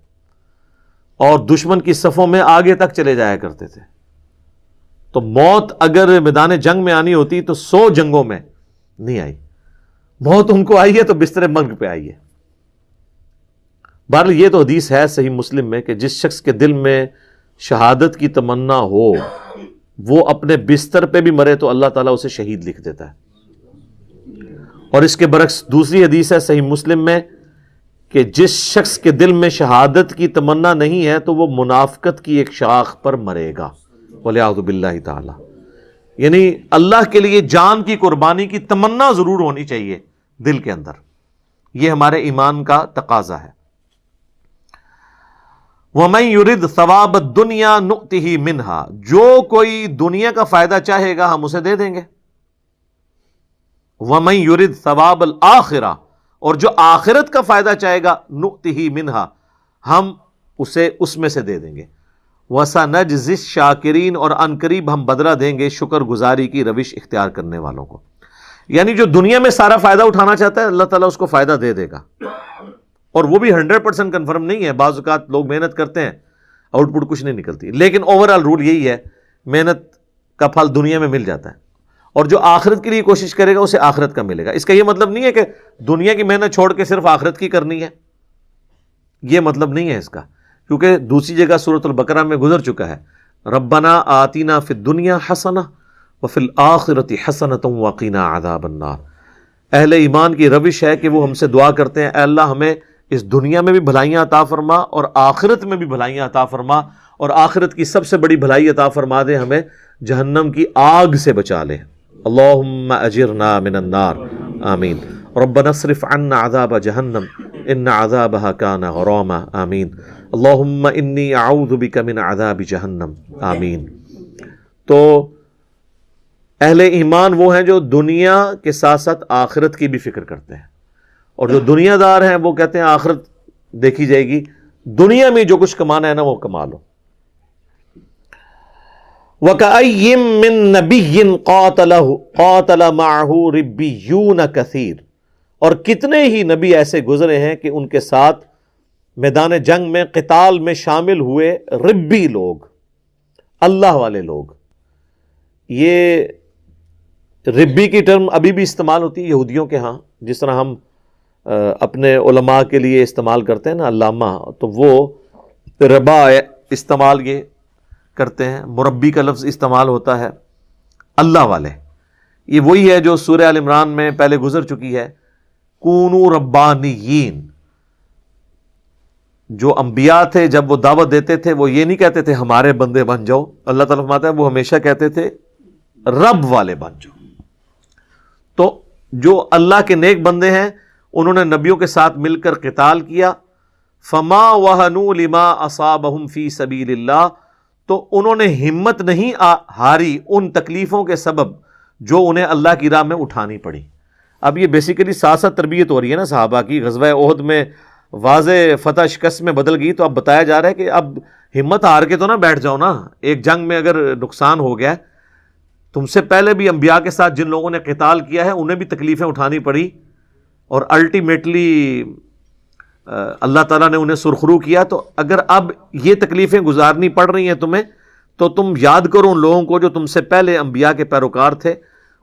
اور دشمن کی صفوں میں آگے تک چلے جایا کرتے تھے. تو موت اگر میدان جنگ میں آنی ہوتی تو 100 جنگوں میں نہیں آئی، موت ان کو آئی ہے تو بستر مرگ پہ آئی ہے. بہرحال یہ تو حدیث ہے صحیح مسلم میں کہ جس شخص کے دل میں شہادت کی تمنا ہو وہ اپنے بستر پہ بھی مرے تو اللہ تعالیٰ اسے شہید لکھ دیتا ہے. اور اس کے برعکس دوسری حدیث ہے صحیح مسلم میں کہ جس شخص کے دل میں شہادت کی تمنا نہیں ہے تو وہ منافقت کی ایک شاخ پر مرے گا، وَلِعَوْذُ بِاللَّهِ تعالی. یعنی اللہ کے لیے جان کی قربانی کی تمنا ضرور ہونی چاہیے دل کے اندر، یہ ہمارے ایمان کا تقاضا ہے. وَمَن يُرِدْ ثَوَابَ الدُّنْيَا نُؤْتِهِ مِنْهَا، جو کوئی دنیا کا فائدہ چاہے گا ہم اسے دے دیں گے. وَمَن يُرِدْ ثَوَابَ الْآخِرَةِ، اور جو آخرت کا فائدہ چاہے گا نُؤْتِهِ مِنْهَا، ہم اسے اس میں سے دے دیں گے. وَسَنَجْزِي الشَّاكِرِينَ، اور ان قریب ہم بدلہ دیں گے شکر گزاری کی روش اختیار کرنے والوں کو. یعنی جو دنیا میں سارا فائدہ اٹھانا چاہتا ہے اللہ تعالیٰ اس کو فائدہ دے دے گا، اور وہ بھی 100% کنفرم نہیں ہے. بعض اوقات لوگ محنت کرتے ہیں آؤٹ پٹ کچھ نہیں نکلتی، لیکن اوورآل رول یہی ہے محنت کا پھل دنیا میں مل جاتا ہے، اور جو آخرت کے لیے کوشش کرے گا اسے آخرت کا ملے گا. اس کا یہ مطلب نہیں ہے کہ دنیا کی محنت چھوڑ کے صرف آخرت کی کرنی ہے، یہ مطلب نہیں ہے اس کا، کیونکہ دوسری جگہ سورۃ البقرہ میں گزر چکا ہے ربنا آتینا فی الدنیا حسنہ وفی الآخرۃ حسنۃ وقنا عذاب النار. اہل ایمان کی روش ہے کہ وہ ہم سے دعا کرتے ہیں اے اللہ ہمیں اس دنیا میں بھی بھلائیاں عطا فرما اور آخرت میں بھی بھلائیاں عطا فرما، اور آخرت کی سب سے بڑی بھلائی عطا فرما دے ہمیں جہنم کی آگ سے بچا لے. اللہم اجرنا من النار آمین. ربنا اصرف عنا عذاب جہنم ان عذابها کان غراما آمین. اللہم انی اعوذ بک من عذاب جہنم آمین. تو اہل ایمان وہ ہیں جو دنیا کے ساتھ ساتھ آخرت کی بھی فکر کرتے ہیں، اور جو دنیا دار ہیں وہ کہتے ہیں آخرت دیکھی جائے گی، دنیا میں جو کچھ کمانا ہے نا وہ کما لو. وَكَأَيٍّ مِّن نَبِيٍّ قَاتَلَ مَعَهُ رِبِّيُّونَ كَثِيرٌ، اور کتنے ہی نبی ایسے گزرے ہیں کہ ان کے ساتھ میدان جنگ میں قتال میں شامل ہوئے ربی لوگ، اللہ والے لوگ. یہ ربی کی ٹرم ابھی بھی استعمال ہوتی ہے یہودیوں کے ہاں، جس طرح ہم اپنے علماء کے لیے استعمال کرتے ہیں نا علامہ، تو وہ ربا استعمال یہ کرتے ہیں. مربی کا لفظ استعمال ہوتا ہے اللہ والے. یہ وہی ہے جو سورہ آل عمران میں پہلے گزر چکی ہے، کونوا ربانیین. جو انبیاء تھے جب وہ دعوت دیتے تھے وہ یہ نہیں کہتے تھے ہمارے بندے بن جاؤ، اللہ تعالیٰ فرماتا ہے وہ ہمیشہ کہتے تھے رب والے بن جاؤ. تو جو اللہ کے نیک بندے ہیں انہوں نے نبیوں کے ساتھ مل کر قتال کیا. فما وہنوا لما اصابہم فی سبیل اللہ، تو انہوں نے ہمت نہیں ہاری ان تکلیفوں کے سبب جو انہیں اللہ کی راہ میں اٹھانی پڑی. اب یہ بیسیکلی ساتھ ساتھ تربیت ہو رہی ہے نا صحابہ کی. غزوہ احد میں واضح فتح شکست میں بدل گئی، تو اب بتایا جا رہا ہے کہ اب ہمت ہار کے تو نہ بیٹھ جاؤ نا. ایک جنگ میں اگر نقصان ہو گیا، تم سے پہلے بھی انبیاء کے ساتھ جن لوگوں نے قتال کیا ہے انہیں بھی تکلیفیں اٹھانی پڑی، اور الٹیمیٹلی اللہ تعالیٰ نے انہیں سرخرو کیا. تو اگر اب یہ تکلیفیں گزارنی پڑ رہی ہیں تمہیں، تو تم یاد کرو ان لوگوں کو جو تم سے پہلے انبیاء کے پیروکار تھے،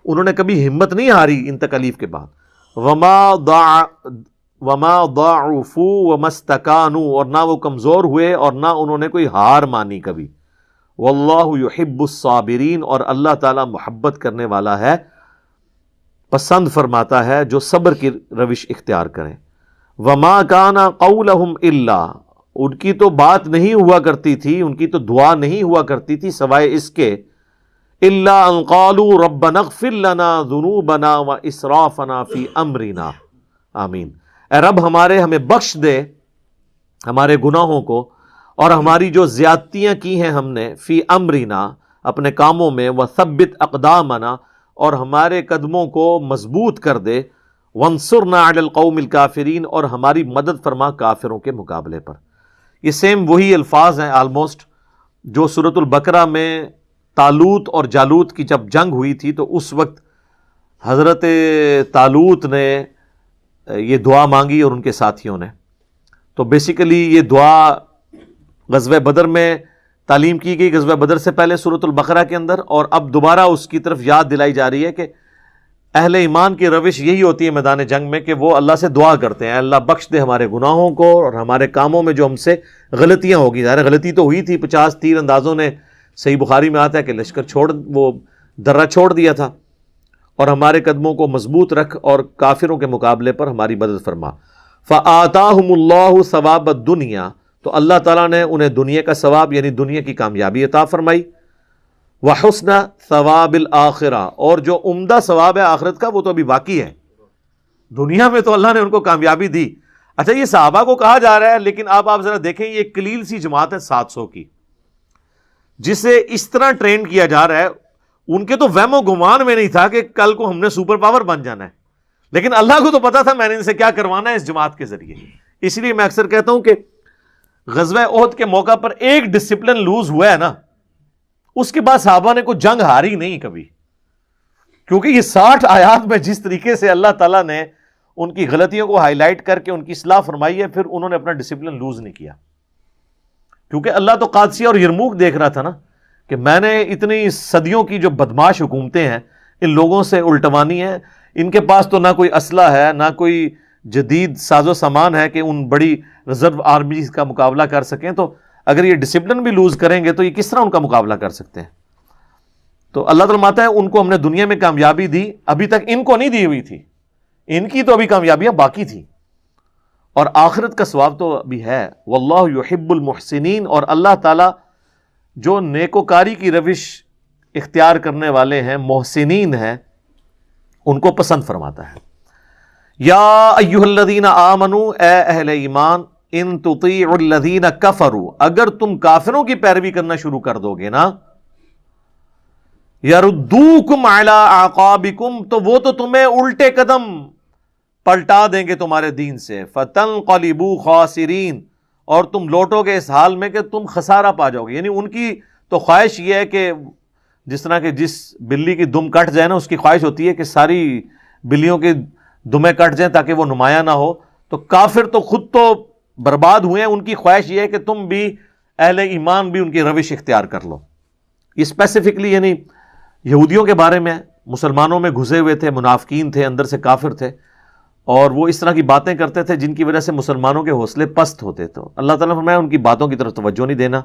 انہوں نے کبھی ہمت نہیں ہاری ان تکلیف کے بعد. وما ضعفوا وما استکانوا، اور نہ وہ کمزور ہوئے اور نہ انہوں نے کوئی ہار مانی کبھی. واللہ یحب الصابرین، اور اللہ تعالیٰ محبت کرنے والا ہے، پسند فرماتا ہے جو صبر کی روش اختیار کریں. وما کان قولہم الا، ان کی تو بات نہیں ہوا کرتی تھی، ان کی تو دعا نہیں ہوا کرتی تھی سوائے اس کے الا ان قالوا ربنا اغفر لنا ذنوبنا واسرافنا فی امرنا آمین. اے رب ہمارے ہمیں بخش دے ہمارے گناہوں کو اور ہماری جو زیادتیاں کی ہیں ہم نے، فی امرنا اپنے کاموں میں، وثبت اقدامنا اور ہمارے قدموں کو مضبوط کر دے، وانصرنا علی القوم الکافرین اور ہماری مدد فرما کافروں کے مقابلے پر. یہ سیم وہی الفاظ ہیں آلموسٹ جو سورۃ البقرہ میں طالوت اور جالوت کی جب جنگ ہوئی تھی تو اس وقت حضرت طالوت نے یہ دعا مانگی اور ان کے ساتھیوں نے. تو بیسیکلی یہ دعا غزوہ بدر میں تعلیم کی گئی، غزوہ بدر سے پہلے سورۃ البقرہ کے اندر، اور اب دوبارہ اس کی طرف یاد دلائی جا رہی ہے کہ اہل ایمان کی روش یہی ہوتی ہے میدان جنگ میں کہ وہ اللہ سے دعا کرتے ہیں، اللہ بخش دے ہمارے گناہوں کو اور ہمارے کاموں میں جو ہم سے غلطیاں ہوگی. ظاہر غلطی تو ہوئی تھی، 50 تیر اندازوں نے، صحیح بخاری میں آتا ہے کہ لشکر وہ درہ چھوڑ دیا تھا. اور ہمارے قدموں کو مضبوط رکھ اور کافروں کے مقابلے پر ہماری مدد فرما. فآتاہم اللہ ثواب الدنیا، تو اللہ تعالیٰ نے انہیں دنیا کا ثواب یعنی دنیا کی کامیابی عطا فرمائی. وحسن ثواب الآخرہ، اور جو عمدہ ثواب ہے آخرت کا وہ تو ابھی باقی ہے. دنیا میں تو اللہ نے ان کو کامیابی دی. اچھا یہ صحابہ کو کہا جا رہا ہے، لیکن اب آپ ذرا دیکھیں یہ قلیل سی جماعت ہے 700 کی، جسے اس طرح ٹرین کیا جا رہا ہے. ان کے تو وہم و گمان میں نہیں تھا کہ کل کو ہم نے سپر پاور بن جانا ہے، لیکن اللہ کو تو پتا تھا میں نے ان سے کیا کروانا ہے اس جماعت کے ذریعے. اس لیے میں اکثر کہتا ہوں کہ غزوہ احد کے موقع پر ایک ڈسپلن لوز ہوا ہے نا، اس کے بعد صحابہ نے کوئی جنگ ہاری نہیں کبھی، کیونکہ یہ 60 آیات میں جس طریقے سے اللہ تعالیٰ نے ان کی غلطیوں کو ہائی لائٹ کر کے ان کی اصلاح فرمائی ہے، پھر انہوں نے اپنا ڈسپلن لوز نہیں کیا. کیونکہ اللہ تو قادسیہ اور یرموک دیکھ رہا تھا نا کہ میں نے اتنی صدیوں کی جو بدماش حکومتیں ہیں ان لوگوں سے الٹوانی ہے. ان کے پاس تو نہ کوئی اسلحہ ہے نہ کوئی جدید ساز و سامان ہے کہ ان بڑی ریزرو آرمیز کا مقابلہ کر سکیں. تو اگر یہ ڈسپلن بھی لوز کریں گے تو یہ کس طرح ان کا مقابلہ کر سکتے ہیں؟ تو اللہ تعالیٰ ماتا ہے ان کو ہم نے دنیا میں کامیابی دی، ابھی تک ان کو نہیں دی ہوئی تھی، ان کی تو ابھی کامیابیاں باقی تھیں، اور آخرت کا ثواب تو ابھی ہے. واللہ یحب المحسنین، اور اللہ تعالیٰ جو نیکوکاری کی روش اختیار کرنے والے ہیں، محسنین ہیں، ان کو پسند فرماتا ہے. یا ایھا الذین آمنوا، اے اہل ایمان، ان تطیعوا الذین کفروا، اگر تم کافروں کی پیروی کرنا شروع کر دو گے نا، یردوکم علی اعقابکم، تو وہ تو تمہیں الٹے قدم پلٹا دیں گے تمہارے دین سے. فتنقلبوا خاسرین، اور تم لوٹو گے اس حال میں کہ تم خسارہ پا جاؤ گے. یعنی ان کی تو خواہش یہ ہے کہ جس طرح کہ جس بلی کی دم کٹ جائے نا، اس کی خواہش ہوتی ہے کہ ساری بلیوں کی دمیں کٹ جائیں تاکہ وہ نمایاں نہ ہو. تو کافر تو خود تو برباد ہوئے ہیں، ان کی خواہش یہ ہے کہ تم بھی اہل ایمان بھی ان کی روش اختیار کر لو. یہ اسپیسیفکلی یعنی یہودیوں کے بارے میں، مسلمانوں میں گھسے ہوئے تھے، منافقین تھے، اندر سے کافر تھے، اور وہ اس طرح کی باتیں کرتے تھے جن کی وجہ سے مسلمانوں کے حوصلے پست ہوتے. تو اللہ تعالیٰ نے فرمایا ان کی باتوں کی طرف توجہ نہیں دینا،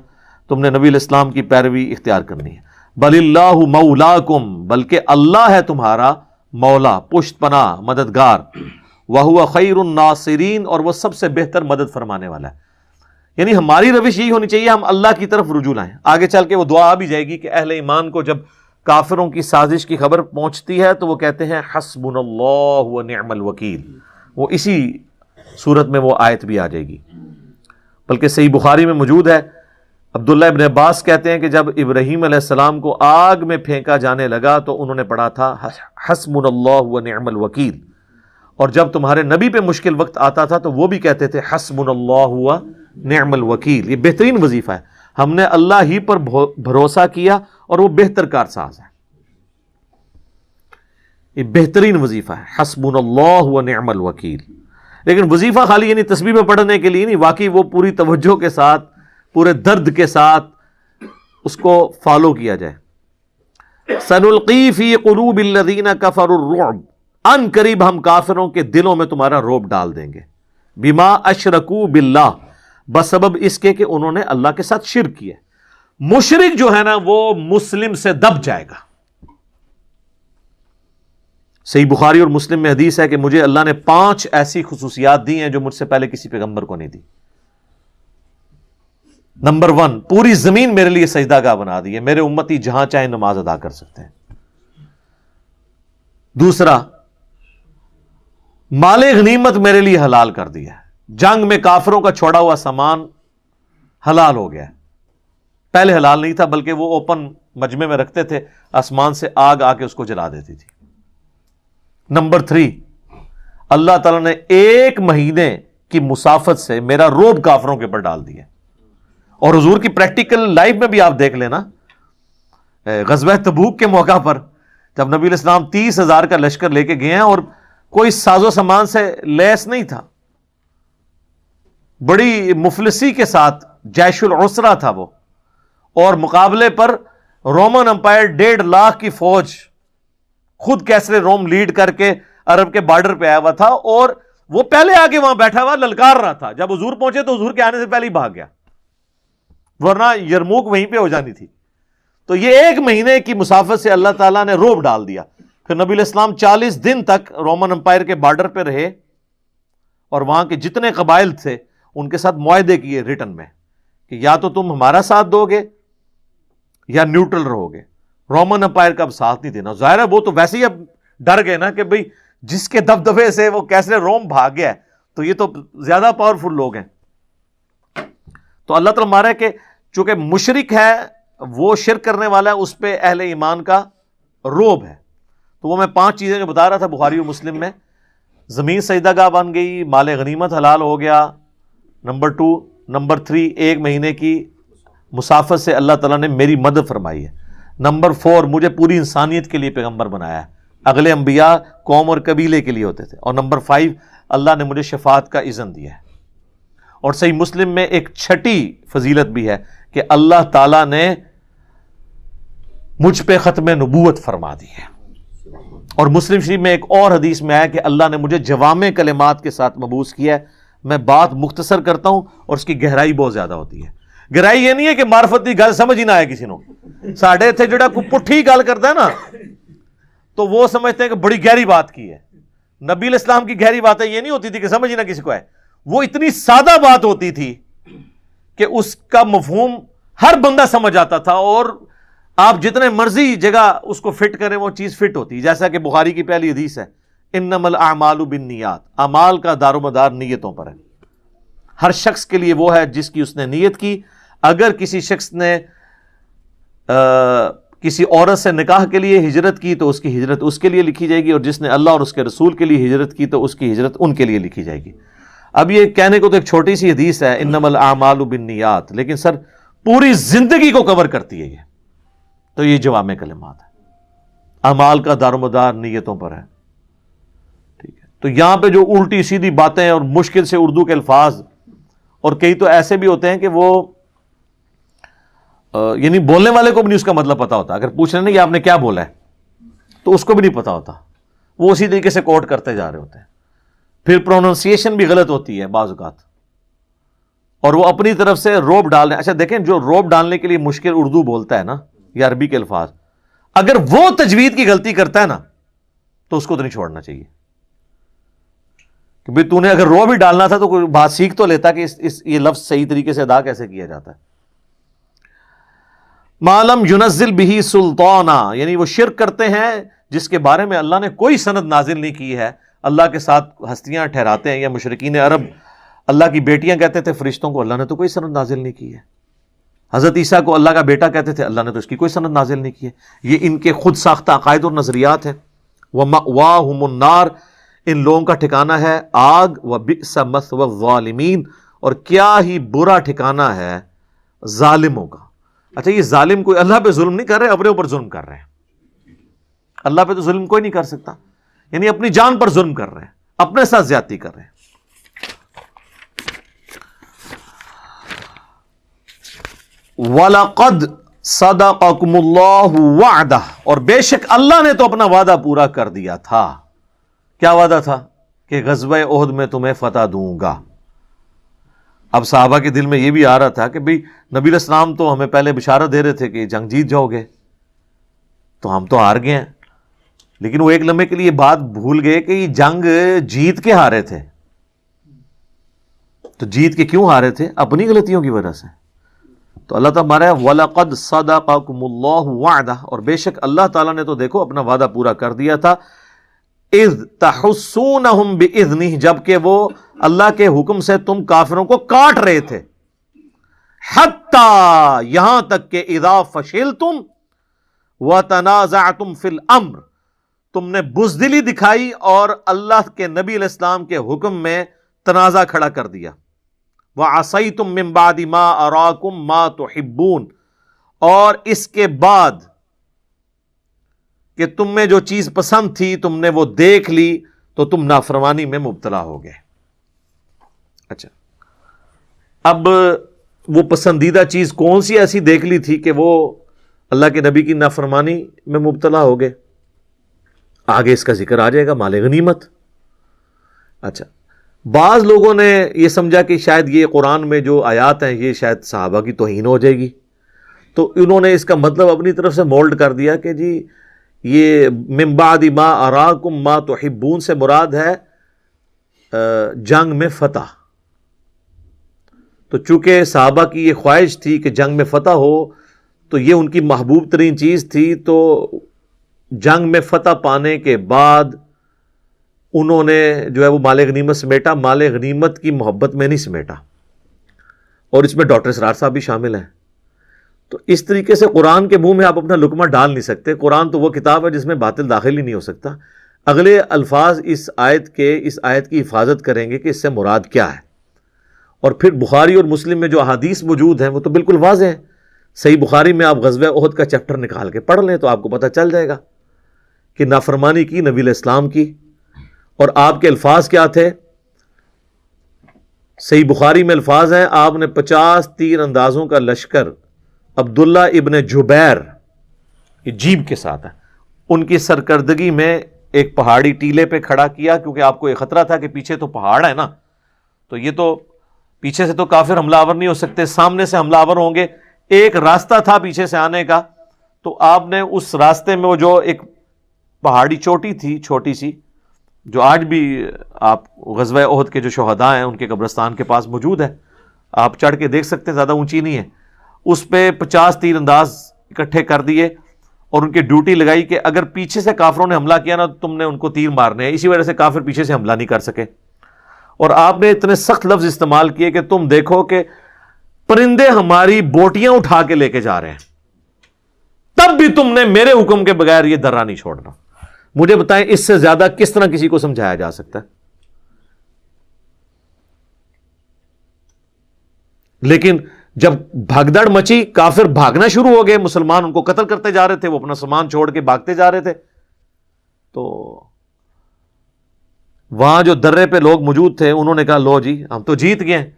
تم نے نبی علیہ السلام کی پیروی اختیار کرنی ہے. بل اللہ مولاکم، بلکہ اللہ ہے تمہارا مولا، پشت پناہ، مددگار. وہو خیر الناصرین، اور وہ سب سے بہتر مدد فرمانے والا ہے. یعنی ہماری روش یہی ہونی چاہیے، ہم اللہ کی طرف رجوع لائیں. آگے چل کے وہ دعا آ بھی جائے گی کہ اہل ایمان کو جب کافروں کی سازش کی خبر پہنچتی ہے تو وہ کہتے ہیں حسبنا اللہ ونعم الوکیل. وہ اسی صورت میں وہ آیت بھی آ جائے گی، بلکہ صحیح بخاری میں موجود ہے. عبداللہ ابن عباس کہتے ہیں کہ جب ابراہیم علیہ السلام کو آگ میں پھینکا جانے لگا تو انہوں نے پڑھا تھا حسبنا اللہ ونعم الوکیل. اور جب تمہارے نبی پہ مشکل وقت آتا تھا تو وہ بھی کہتے تھے حسبنا اللہ ونعم الوکیل. یہ بہترین وظیفہ ہے، ہم نے اللہ ہی پر بھروسہ کیا اور وہ بہتر کارساز ہے. یہ بہترین وظیفہ ہے حسبنا اللہ ونعم الوکیل. لیکن وظیفہ خالی یعنی تسبیح میں پڑھنے کے لیے نہیں، واقعی وہ پوری توجہ کے ساتھ، پورے درد کے ساتھ اس کو فالو کیا جائے. سنلقی فی قلوب الذین کفروا الرعب، ان قریب ہم کافروں کے دلوں میں تمہارا رعب ڈال دیں گے. بما اشرکوا باللہ، بسبب اس کے کہ انہوں نے اللہ کے ساتھ شرک کیا. مشرک جو ہے نا وہ مسلم سے دب جائے گا. صحیح بخاری اور مسلم میں حدیث ہے کہ مجھے اللہ نے 5 ایسی خصوصیات دی ہیں جو مجھ سے پہلے کسی پیغمبر کو نہیں دی. نمبر 1، پوری زمین میرے لیے سجدہ گاہ بنا دی ہے، میرے امتی جہاں چاہیں نماز ادا کر سکتے ہیں. دوسرا، مال غنیمت میرے لیے حلال کر دیا ہے، جنگ میں کافروں کا چھوڑا ہوا سامان حلال ہو گیا ہے. پہلے حلال نہیں تھا بلکہ وہ اوپن مجمع میں رکھتے تھے، آسمان سے آگ آ کے اس کو جلا دیتی تھی. نمبر 3، اللہ تعالیٰ نے 1 مہینے کی مسافت سے میرا روب کافروں کے اوپر ڈال دیا. اور حضور کی پریکٹیکل لائف میں بھی آپ دیکھ لینا غزوہ تبوک کے موقع پر جب نبی علیہ السلام 30,000 کا لشکر لے کے گئے ہیں اور کوئی ساز و سامان سے لیس نہیں تھا، بڑی مفلسی کے ساتھ جیش العسرہ تھا وہ، اور مقابلے پر رومن امپائر 1.5 لاکھ کی فوج خود کیسر روم لیڈ کر کے عرب کے بارڈر پہ آیا ہوا تھا، اور وہ پہلے آگے وہاں بیٹھا ہوا للکار رہا تھا. جب حضور پہنچے تو حضور کے آنے سے پہلے ہی بھاگ گیا، ورنہ یرموک وہیں پہ ہو جانی تھی. تو یہ 1 مہینے کی مسافت سے اللہ تعالیٰ نے روب ڈال دیا. پھر نبی علیہ السلام 40 دن تک رومن امپائر کے بارڈر پہ رہے، اور وہاں کے جتنے قبائل تھے ان کے ساتھ معاہدے کیے ریٹن میں کہ یا تو تم ہمارا ساتھ دو گے یا نیوٹرل رہو گے. رومن امپائر کا اب ساتھ نہیں دینا. ظاہر ہے وہ تو ویسے ہی اب ڈر گئے نا کہ بھئی جس کے دبدبے سے وہ کیسے روم بھاگ گیا ہے تو یہ تو زیادہ پاورفل لوگ ہیں. تو اللہ تعالیٰ مارا ہے کہ چونکہ مشرک ہے، وہ شرک کرنے والا ہے، اس پہ اہل ایمان کا روب ہے. تو وہ میں 5 چیزیں جو بتا رہا تھا بخاری و مسلم میں، زمین سجدہ گاہ بن گئی، مال غنیمت حلال ہو گیا، نمبر 2، نمبر 3 1 مہینے کی مسافت سے اللہ تعالیٰ نے میری مدد فرمائی ہے، نمبر 4 مجھے پوری انسانیت کے لیے پیغمبر بنایا ہے، اگلے انبیاء قوم اور قبیلے کے لیے ہوتے تھے، اور نمبر 5 اللہ نے مجھے شفاعت کا اذن دیا ہے. اور صحیح مسلم میں ایک 6ٹھی فضیلت بھی ہے کہ اللہ تعالیٰ نے مجھ پہ ختم نبوت فرما دی ہے. اور مسلم شریف میں ایک اور حدیث میں آیا کہ اللہ نے مجھے جوامع کلمات کے ساتھ مبعوث کیا ہے. میں بات مختصر کرتا ہوں اور اس کی گہرائی بہت زیادہ ہوتی ہے. گہرائی یہ نہیں ہے کہ معرفتی گل سمجھ ہی نہ آئے کسی نے. ساڑھے تھے جڑا کوئی پٹھی گل کرتا ہے نا تو وہ سمجھتے ہیں کہ بڑی گہری بات کی ہے. نبی علیہ السلام کی گہری باتیں یہ نہیں ہوتی تھی کہ سمجھ ہی نہ کسی کو آئے. وہ اتنی سادہ بات ہوتی تھی کہ اس کا مفہوم ہر بندہ سمجھ آتا تھا، اور آپ جتنے مرضی جگہ اس کو فٹ کریں وہ چیز فٹ ہوتی. جیسا کہ بخاری کی پہلی حدیث ہے، انما الاعمال بالنیات، اعمال کا دار و مدار نیتوں پر ہے. ہر شخص کے لیے وہ ہے جس کی اس نے نیت کی. اگر کسی شخص نے کسی عورت سے نکاح کے لیے ہجرت کی تو اس کی ہجرت اس کے لیے لکھی جائے گی، اور جس نے اللہ اور اس کے رسول کے لیے ہجرت کی تو اس کی ہجرت ان کے لیے لکھی جائے گی. اب یہ کہنے کو تو ایک چھوٹی سی حدیث ہے انما الاعمال بالنیات، لیکن سر پوری زندگی کو کور کرتی ہے یہ. تو یہ جوامع کلمات ہے، اعمال کا دار و مدار نیتوں پر ہے. ٹھیک ہے، تو یہاں پہ جو الٹی سیدھی باتیں اور مشکل سے اردو کے الفاظ، اور کئی تو ایسے بھی ہوتے ہیں کہ وہ یعنی بولنے والے کو بھی نہیں اس کا مطلب پتا ہوتا. اگر پوچھ رہے ہیں کہ آپ نے کیا بولا ہے تو اس کو بھی نہیں پتا ہوتا، وہ اسی طریقے سے کوٹ کرتے جا رہے ہوتے ہیں. پھر پروننسیشن بھی غلط ہوتی ہے بعض اوقات، اور وہ اپنی طرف سے روب ڈال رہے ہیں. اچھا دیکھیں، جو روب ڈالنے کے لیے مشکل اردو بولتا ہے نا یا عربی کے الفاظ، اگر وہ تجوید کی غلطی کرتا ہے نا تو اس کو تو نہیں چھوڑنا چاہیے کہ بھئی تو نے اگر رو بھی ڈالنا تھا تو کوئی بات سیکھ تو لیتا کہ یہ لفظ صحیح طریقے سے ادا کیسے کیا جاتا ہے. معلم ینزل بہ سلطانا، یعنی وہ شرک کرتے ہیں جس کے بارے میں اللہ نے کوئی سند نازل نہیں کی ہے. اللہ کے ساتھ ہستیاں ٹھہراتے ہیں، یا مشرکین عرب اللہ کی بیٹیاں کہتے تھے فرشتوں کو، اللہ نے تو کوئی سند نازل نہیں کی ہے. حضرت عیسیٰ کو اللہ کا بیٹا کہتے تھے، اللہ نے تو اس کی کوئی سند نازل نہیں کی ہے. یہ ان کے خود ساختہ عقائد اور نظریات ہیں. وَمَأْوَاهُمُ النَّارُ، ان لوگوں کا ٹھکانہ ہے آگ. وَبِئْسَ مَثْوَى الظَّالِمِينَ، اور کیا ہی برا ٹھکانہ ہے ظالموں کا. اچھا یہ ظالم کوئی اللہ پہ ظلم نہیں کر رہے، اپنے اوپر ظلم کر رہے ہیں. اللہ پہ تو ظلم کوئی نہیں کر سکتا، یعنی اپنی جان پر ظلم کر رہے ہیں، اپنے ساتھ زیادتی کر رہے ہیں. وَلَقَدْ صَدَقَكُمُ اللَّهُ وَعْدَهُ، اور بے شک اللہ نے تو اپنا وعدہ پورا کر دیا تھا. کیا وعدہ تھا؟ کہ غزوہ احد میں تمہیں فتح دوں گا. اب صحابہ کے دل میں یہ بھی آ رہا تھا کہ بھئی نبی علیہ السلام تو ہمیں پہلے بشارت دے رہے تھے کہ جنگ جیت جاؤ گے، تو ہم تو ہار گئے ہیں. لیکن وہ ایک لمحے کے لیے بات بھول گئے کہ یہ جنگ جیت کے ہارے تھے. تو جیت کے کیوں ہارے تھے؟ اپنی غلطیوں کی وجہ سے. تو اللہ تعالیٰ مارا ہے وَلَقَدْ صَدَقَكُمُ اللَّهُ وَعْدَهُ، اور بے شک اللہ تعالیٰ نے تو دیکھو اپنا وعدہ پورا کر دیا تھا. اِذْ تَحُسُّونَهُمْ بِإِذْنِهِ، جبکہ وہ اللہ کے حکم سے تم کافروں کو کاٹ رہے تھے. حَتَّى، یہاں تک کہ اِذَا فَشِلْتُمْ وَتَنَازَعْتُمْ فِي الْأَمْرِ، تم نے بزدلی دکھائی اور اللہ کے نبی علیہ السلام کے حکم میں تنازع کھڑا کر دیا. وَعَصَيْتُمْ مِن بَعْدِ مَا أَرَاكُمْ مَا تُحِبُّونَ، اور اس کے بعد کہ تم میں جو چیز پسند تھی تم نے وہ دیکھ لی تو تم نافرمانی میں مبتلا ہو گئے. اچھا، اب وہ پسندیدہ چیز کون سی ایسی دیکھ لی تھی کہ وہ اللہ کے نبی کی نافرمانی میں مبتلا ہو گئے؟ آگے اس کا ذکر آ جائے گا، مال غنیمت. اچھا، بعض لوگوں نے یہ سمجھا کہ شاید یہ قرآن میں جو آیات ہیں یہ شاید صحابہ کی توہین ہو جائے گی، تو انہوں نے اس کا مطلب اپنی طرف سے مولڈ کر دیا کہ جی یہ من بعد ما اراکم ما تحبون سے مراد ہے جنگ میں فتح. تو چونکہ صحابہ کی یہ خواہش تھی کہ جنگ میں فتح ہو، تو یہ ان کی محبوب ترین چیز تھی، تو جنگ میں فتح پانے کے بعد انہوں نے جو ہے وہ مال غنیمت سمیٹا. مال غنیمت کی محبت میں نہیں سمیٹا، اور اس میں ڈاکٹر اسرار صاحب بھی شامل ہیں. تو اس طریقے سے قرآن کے منہ میں آپ اپنا لقمہ ڈال نہیں سکتے. قرآن تو وہ کتاب ہے جس میں باطل داخل ہی نہیں ہو سکتا. اگلے الفاظ اس آیت کی حفاظت کریں گے کہ اس سے مراد کیا ہے، اور پھر بخاری اور مسلم میں جو احادیث موجود ہیں وہ تو بالکل واضح ہیں. صحیح بخاری میں آپ غزوہ احد کا چیپٹر نکال کے پڑھ لیں تو آپ کو پتہ چل جائے گا کہ نافرمانی کی نبی علیہ السلام کی، اور آپ کے الفاظ کیا تھے. صحیح بخاری میں الفاظ ہیں، آپ نے 50 تیر اندازوں کا لشکر عبداللہ ابن جبیر، یہ جیم کے ساتھ ہے، ان کی سرکردگی میں ایک پہاڑی ٹیلے پہ کھڑا کیا، کیونکہ آپ کو یہ خطرہ تھا کہ پیچھے تو پہاڑ ہے نا، تو یہ تو پیچھے سے تو کافر حملہ آور نہیں ہو سکتے، سامنے سے حملہ آور ہوں گے. ایک راستہ تھا پیچھے سے آنے کا، تو آپ نے اس راستے میں وہ جو ایک پہاڑی چوٹی تھی چھوٹی سی، جو آج بھی آپ غزوہ احد کے جو شہداء ہیں ان کے قبرستان کے پاس موجود ہے، آپ چڑھ کے دیکھ سکتے ہیں، زیادہ اونچی نہیں ہے. اس پہ 50 تیر انداز اکٹھے کر دیے اور ان کی ڈیوٹی لگائی کہ اگر پیچھے سے کافروں نے حملہ کیا نا تو تم نے ان کو تیر مارنے ہیں. اسی وجہ سے کافر پیچھے سے حملہ نہیں کر سکے. اور آپ نے اتنے سخت لفظ استعمال کیے کہ تم دیکھو کہ پرندے ہماری بوٹیاں اٹھا کے لے کے جا رہے ہیں، تب بھی تم نے میرے حکم کے بغیر یہ درہ نہیں چھوڑنا. مجھے بتائیں اس سے زیادہ کس طرح کسی کو سمجھایا جا سکتا ہے؟ لیکن جب بھگدڑ مچی، کافر بھاگنا شروع ہو گئے، مسلمان ان کو قتل کرتے جا رہے تھے، وہ اپنا سامان چھوڑ کے بھاگتے جا رہے تھے، تو وہاں جو درے پہ لوگ موجود تھے انہوں نے کہا لو جی ہم تو جیت گئے.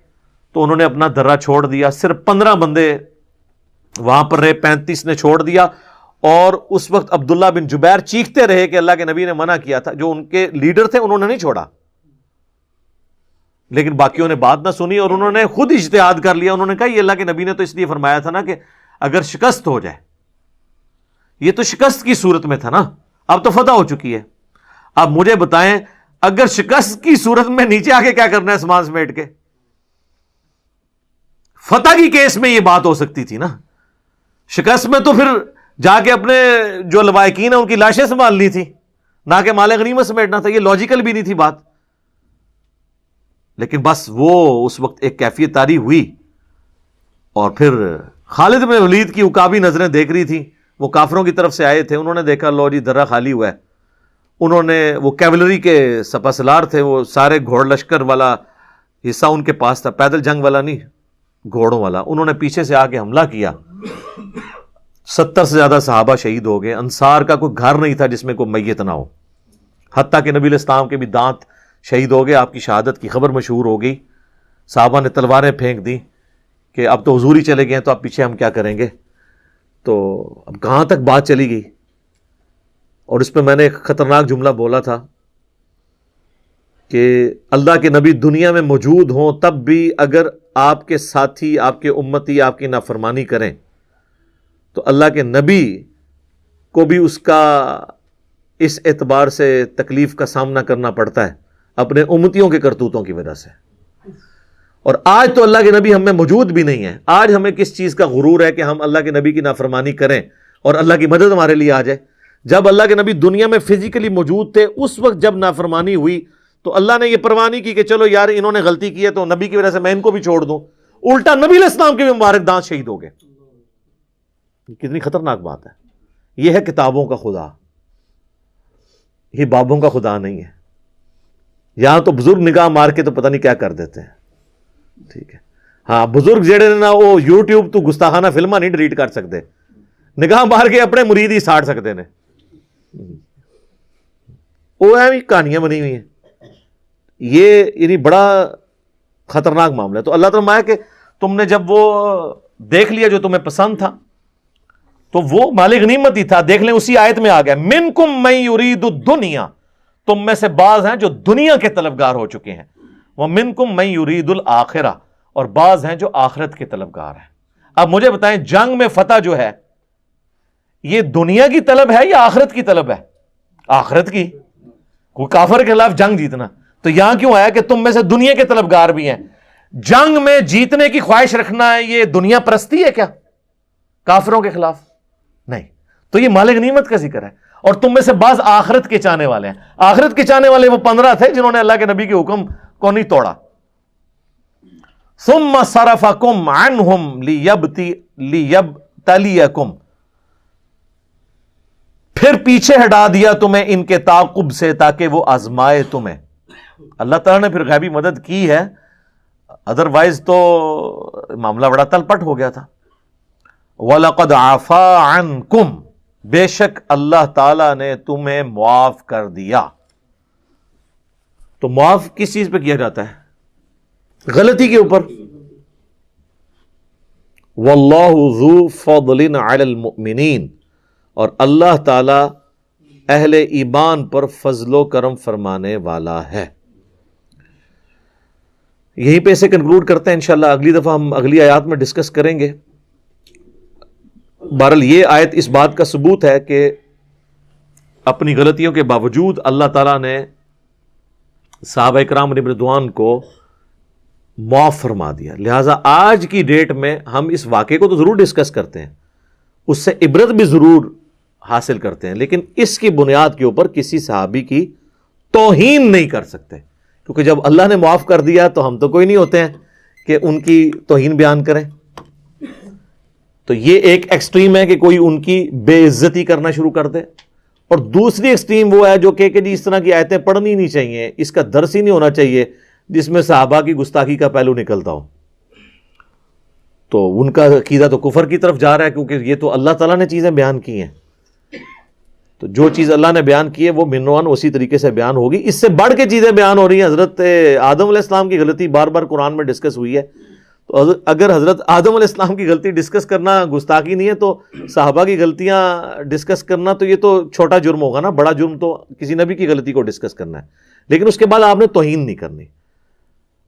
تو انہوں نے اپنا درہ چھوڑ دیا. صرف 15 بندے وہاں پر رہے، 35 نے چھوڑ دیا. اور اس وقت عبداللہ بن جبیر چیختے رہے کہ اللہ کے نبی نے منع کیا تھا. جو ان کے لیڈر تھے انہوں نے نہیں چھوڑا، لیکن باقیوں نے بات نہ سنی اور انہوں نے خود اجتہاد کر لیا. انہوں نے کہا یہ اللہ کے نبی نے تو اس لیے فرمایا تھا نا کہ اگر شکست ہو جائے، یہ تو شکست کی صورت میں تھا نا، اب تو فتح ہو چکی ہے. اب مجھے بتائیں اگر شکست کی صورت میں نیچے آ کے کیا کرنا ہے سامان سمیٹ کے؟ فتح کی کیس میں یہ بات ہو سکتی تھی نا، شکست میں تو پھر جا کے اپنے جو لوائقین ہیں ان کی لاشیں سنبھالنی تھی، نہ کہ مال غنیمت سمیٹنا تھا. یہ لاجیکل بھی نہیں تھی بات. لیکن بس وہ اس وقت ایک کیفیت طاری ہوئی، اور پھر خالد بن ولید کی عقابی نظریں دیکھ رہی تھی. وہ کافروں کی طرف سے آئے تھے، انہوں نے دیکھا لو جی درہ خالی ہوا ہے. انہوں نے وہ کیولری کے سپہ سالار تھے، وہ سارے گھوڑ لشکر والا حصہ ان کے پاس تھا، پیدل جنگ والا نہیں، گھوڑوں والا. انہوں نے پیچھے سے آ کے حملہ کیا. 70 سے زیادہ صحابہ شہید ہو گئے. انصار کا کوئی گھر نہیں تھا جس میں کوئی میت نہ ہو، حتیٰ کہ نبی علیہ السلام کے بھی دانت شہید ہو گئے. آپ کی شہادت کی خبر مشہور ہو گئی. صحابہ نے تلواریں پھینک دی کہ اب تو حضور ہی چلے گئے ہیں تو اب پیچھے ہم کیا کریں گے. تو اب کہاں تک بات چلی گئی. اور اس پہ میں نے ایک خطرناک جملہ بولا تھا کہ اللہ کے نبی دنیا میں موجود ہوں تب بھی اگر آپ کے ساتھی، آپ کے امتی آپ کی نافرمانی کریں تو اللہ کے نبی کو بھی اس کا اس اعتبار سے تکلیف کا سامنا کرنا پڑتا ہے اپنے امتیوں کے کرتوتوں کی وجہ سے. اور آج تو اللہ کے نبی ہم میں موجود بھی نہیں ہے. آج ہمیں کس چیز کا غرور ہے کہ ہم اللہ کے نبی کی نافرمانی کریں اور اللہ کی مدد ہمارے لیے آ جائے. جب اللہ کے نبی دنیا میں فزیکلی موجود تھے اس وقت جب نافرمانی ہوئی تو اللہ نے یہ پرواہ نہیں کی کہ چلو یار انہوں نے غلطی کی ہے تو نبی کی وجہ سے میں ان کو بھی چھوڑ دوں. الٹا نبی علیہ السلام کے بھی مبارک دانت شہید ہو گئے. کتنی خطرناک بات ہے. یہ ہے کتابوں کا خدا، یہ بابوں کا خدا نہیں ہے. یہاں تو بزرگ نگاہ مار کے تو پتہ نہیں کیا کر دیتے ہیں. ٹھیک ہے، ہاں بزرگ جڑے نا وہ یوٹیوب تو گستاخانہ فلماں نہیں ڈیلیٹ کر سکتے، نگاہ مار کے اپنے مرید ہی ساڑ سکتے ہیں. وہ ہے کہانیاں بنی ہوئی ہیں. یہ یعنی بڑا خطرناک معاملہ ہے. تو اللہ تعالیٰ کہ تم نے جب وہ دیکھ لیا جو تمہیں پسند تھا تو وہ مال غنیمت ہی تھا. دیکھ لیں اسی آیت میں آ گیا منکم من یرید الدنیا, تم میں سے بعض ہیں جو دنیا کے طلبگار ہو چکے ہیں, ومنکم من یرید الآخرہ, اور بعض ہیں جو آخرت کے طلبگار ہیں. اب مجھے بتائیں جنگ میں فتح جو ہے یہ دنیا کی طلب ہے یا آخرت کی طلب ہے؟ آخرت کی. کوئی کافر کے خلاف جنگ جیتنا, تو یہاں کیوں آیا کہ تم میں سے دنیا کے طلبگار بھی ہیں؟ جنگ میں جیتنے کی خواہش رکھنا ہے یہ دنیا پرستی ہے کیا کافروں کے خلاف؟ نہیں. تو یہ مال غنیمت کا ذکر ہے. اور تم میں سے بعض آخرت کے چاہنے والے ہیں. آخرت کے چاہنے والے وہ 15 تھے جنہوں نے اللہ کے نبی کے حکم کو نہیں توڑا. ثم صرفکم عنہم لیبتلیکم, پھر پیچھے ہٹا دیا تمہیں ان کے تعاقب سے تاکہ وہ آزمائے تمہیں. اللہ تعالیٰ نے پھر غیبی مدد کی ہے, ادروائز تو معاملہ بڑا تلپٹ ہو گیا تھا. وَلَقَدْ عَفَا عَنْكُمْ, بے شک اللہ تعالیٰ نے تمہیں معاف کر دیا. تو معاف کس چیز پہ کیا جاتا ہے؟ غلطی کے اوپر. وَاللَّهُ ذُو فَضْلٍ عَلَى الْمُؤْمِنِينَ, اور اللہ تعالی اہل ایمان پر فضل و کرم فرمانے والا ہے. یہیں پہ اسے کنکلوڈ کرتے ہیں. انشاءاللہ اگلی دفعہ ہم اگلی آیات میں ڈسکس کریں گے. بہرحال یہ آیت اس بات کا ثبوت ہے کہ اپنی غلطیوں کے باوجود اللہ تعالیٰ نے صحابہ کرام علیہم رضوان کو معاف فرما دیا. لہٰذا آج کی ڈیٹ میں ہم اس واقعے کو تو ضرور ڈسکس کرتے ہیں, اس سے عبرت بھی ضرور حاصل کرتے ہیں, لیکن اس کی بنیاد کے اوپر کسی صحابی کی توہین نہیں کر سکتے, کیونکہ جب اللہ نے معاف کر دیا تو ہم تو کوئی نہیں ہوتے ہیں کہ ان کی توہین بیان کریں. تو یہ ایک ایکسٹریم ہے کہ کوئی ان کی بے عزتی کرنا شروع کر دے, اور دوسری ایکسٹریم وہ ہے جو کہ جی اس طرح کی آیتیں پڑھنی نہیں چاہیے, اس کا درس ہی نہیں ہونا چاہیے جس میں صحابہ کی گستاخی کا پہلو نکلتا ہو. تو ان کا عقیدہ تو کفر کی طرف جا رہا ہے, کیونکہ یہ تو اللہ تعالیٰ نے چیزیں بیان کی ہیں. تو جو چیز اللہ نے بیان کی ہے وہ منوان اسی طریقے سے بیان ہوگی. اس سے بڑھ کے چیزیں بیان ہو رہی ہیں. حضرت آدم علیہ السلام کی غلطی بار بار قرآن میں ڈسکس ہوئی ہے. تو اگر حضرت آدم علیہ السلام کی غلطی ڈسکس کرنا گستاخی نہیں ہے تو صحابہ کی غلطیاں ڈسکس کرنا تو یہ تو چھوٹا جرم ہوگا نا. بڑا جرم تو کسی نبی کی غلطی کو ڈسکس کرنا ہے, لیکن اس کے بعد آپ نے توہین نہیں کرنی,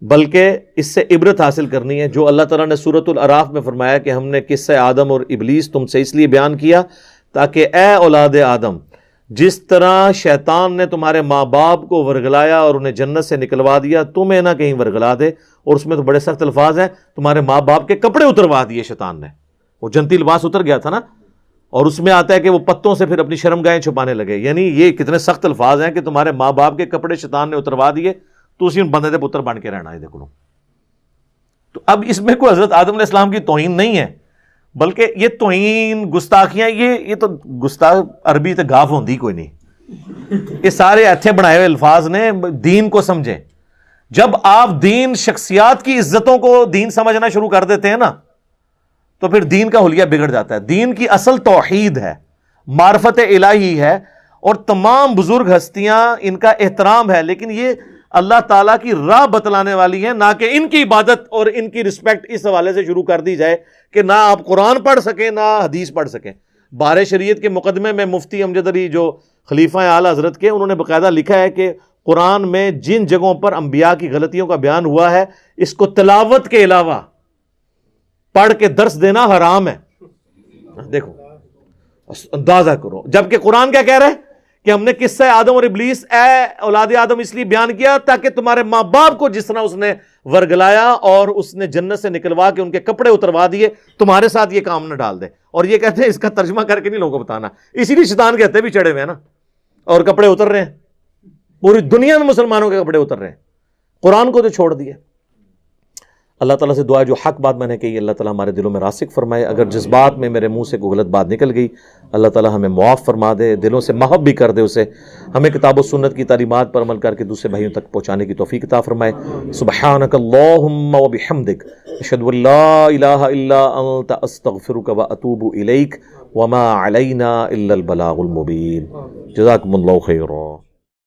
بلکہ اس سے عبرت حاصل کرنی ہے. جو اللہ تعالیٰ نے سورۃ الاعراف میں فرمایا کہ ہم نے قصہ آدم اور ابلیس تم سے اس لیے بیان کیا تاکہ اے اولاد آدم, جس طرح شیطان نے تمہارے ماں باپ کو ورگلایا اور انہیں جنت سے نکلوا دیا, تمہیں نہ کہیں ورگلا دے. اور اس میں تو بڑے سخت الفاظ ہیں, تمہارے ماں باپ کے کپڑے اتروا دیے شیطان نے. وہ جنتی لباس اتر گیا تھا نا, اور اس میں آتا ہے کہ وہ پتوں سے پھر اپنی شرمگاہیں چھپانے لگے. یعنی یہ کتنے سخت الفاظ ہیں کہ تمہارے ماں باپ کے کپڑے شیطان نے اتروا دیے, تو اسی بندے دے پتر بن کے رہنا ہے. دیکھو تو اب اس میں کوئی حضرت آدم علیہ السلام کی توہین نہیں ہے, بلکہ یہ توہین گستاخیاں یہ تو گستاخ عربی تے گاف ہوندی کوئی نہیں. یہ سارے ایتھے بنائے ہوئے الفاظ نے. دین کو سمجھیں. جب آپ دین شخصیات کی عزتوں کو دین سمجھنا شروع کر دیتے ہیں نا, تو پھر دین کا حلیہ بگڑ جاتا ہے. دین کی اصل توحید ہے, معرفت الہی ہے, اور تمام بزرگ ہستیاں ان کا احترام ہے, لیکن یہ اللہ تعالیٰ کی راہ بتلانے والی ہیں, نہ کہ ان کی عبادت اور ان کی رسپیکٹ اس حوالے سے شروع کر دی جائے کہ نہ آپ قرآن پڑھ سکیں نہ حدیث پڑھ سکیں. بار شریعت کے مقدمے میں مفتی امجد علی جو خلیفہ اعلیٰ حضرت کے, انہوں نے باقاعدہ لکھا ہے کہ قرآن میں جن جگہوں پر انبیاء کی غلطیوں کا بیان ہوا ہے, اس کو تلاوت کے علاوہ پڑھ کے درس دینا حرام ہے. دیکھو اندازہ کرو, جبکہ قرآن کیا کہہ رہا ہے کہ ہم نے قصہ آدم اور ابلیس اے اولاد آدم اس لیے بیان کیا تاکہ تمہارے ماں باپ کو جس طرح اس نے ورگلایا اور اس نے جنت سے نکلوا کے ان کے کپڑے اتروا دیے, تمہارے ساتھ یہ کام نہ ڈال دے. اور یہ کہتے ہیں اس کا ترجمہ کر کے نہیں لوگوں کو بتانا, اسی لیے شیطان کہتے بھی چڑھے ہوئے ہیں نا, اور کپڑے اتر رہے ہیں. پوری دنیا میں مسلمانوں کے کپڑے اتر رہے ہیں, قرآن کو تو چھوڑ دیا. اللہ تعالیٰ سے دعا ہے جو حق بات میں نے کہی اللہ تعالیٰ ہمارے دلوں میں راسخ فرمائے. اگر جس بات میں میرے منہ سے کوئی غلط بات نکل گئی اللہ تعالیٰ ہمیں معاف فرما دے, دلوں سے محب بھی کر دے اسے. ہمیں کتاب و سنت کی تعلیمات پر عمل کر کے دوسرے بھائیوں تک پہنچانے کی توفیق عطا فرمائے. سبحانک اللہم و بحمدک اشہد ان لا الہ الا انت استغفرک و اتوب الیک وما علینا الا البلاغ المبین۔ جزاکم اللہ خیرا۔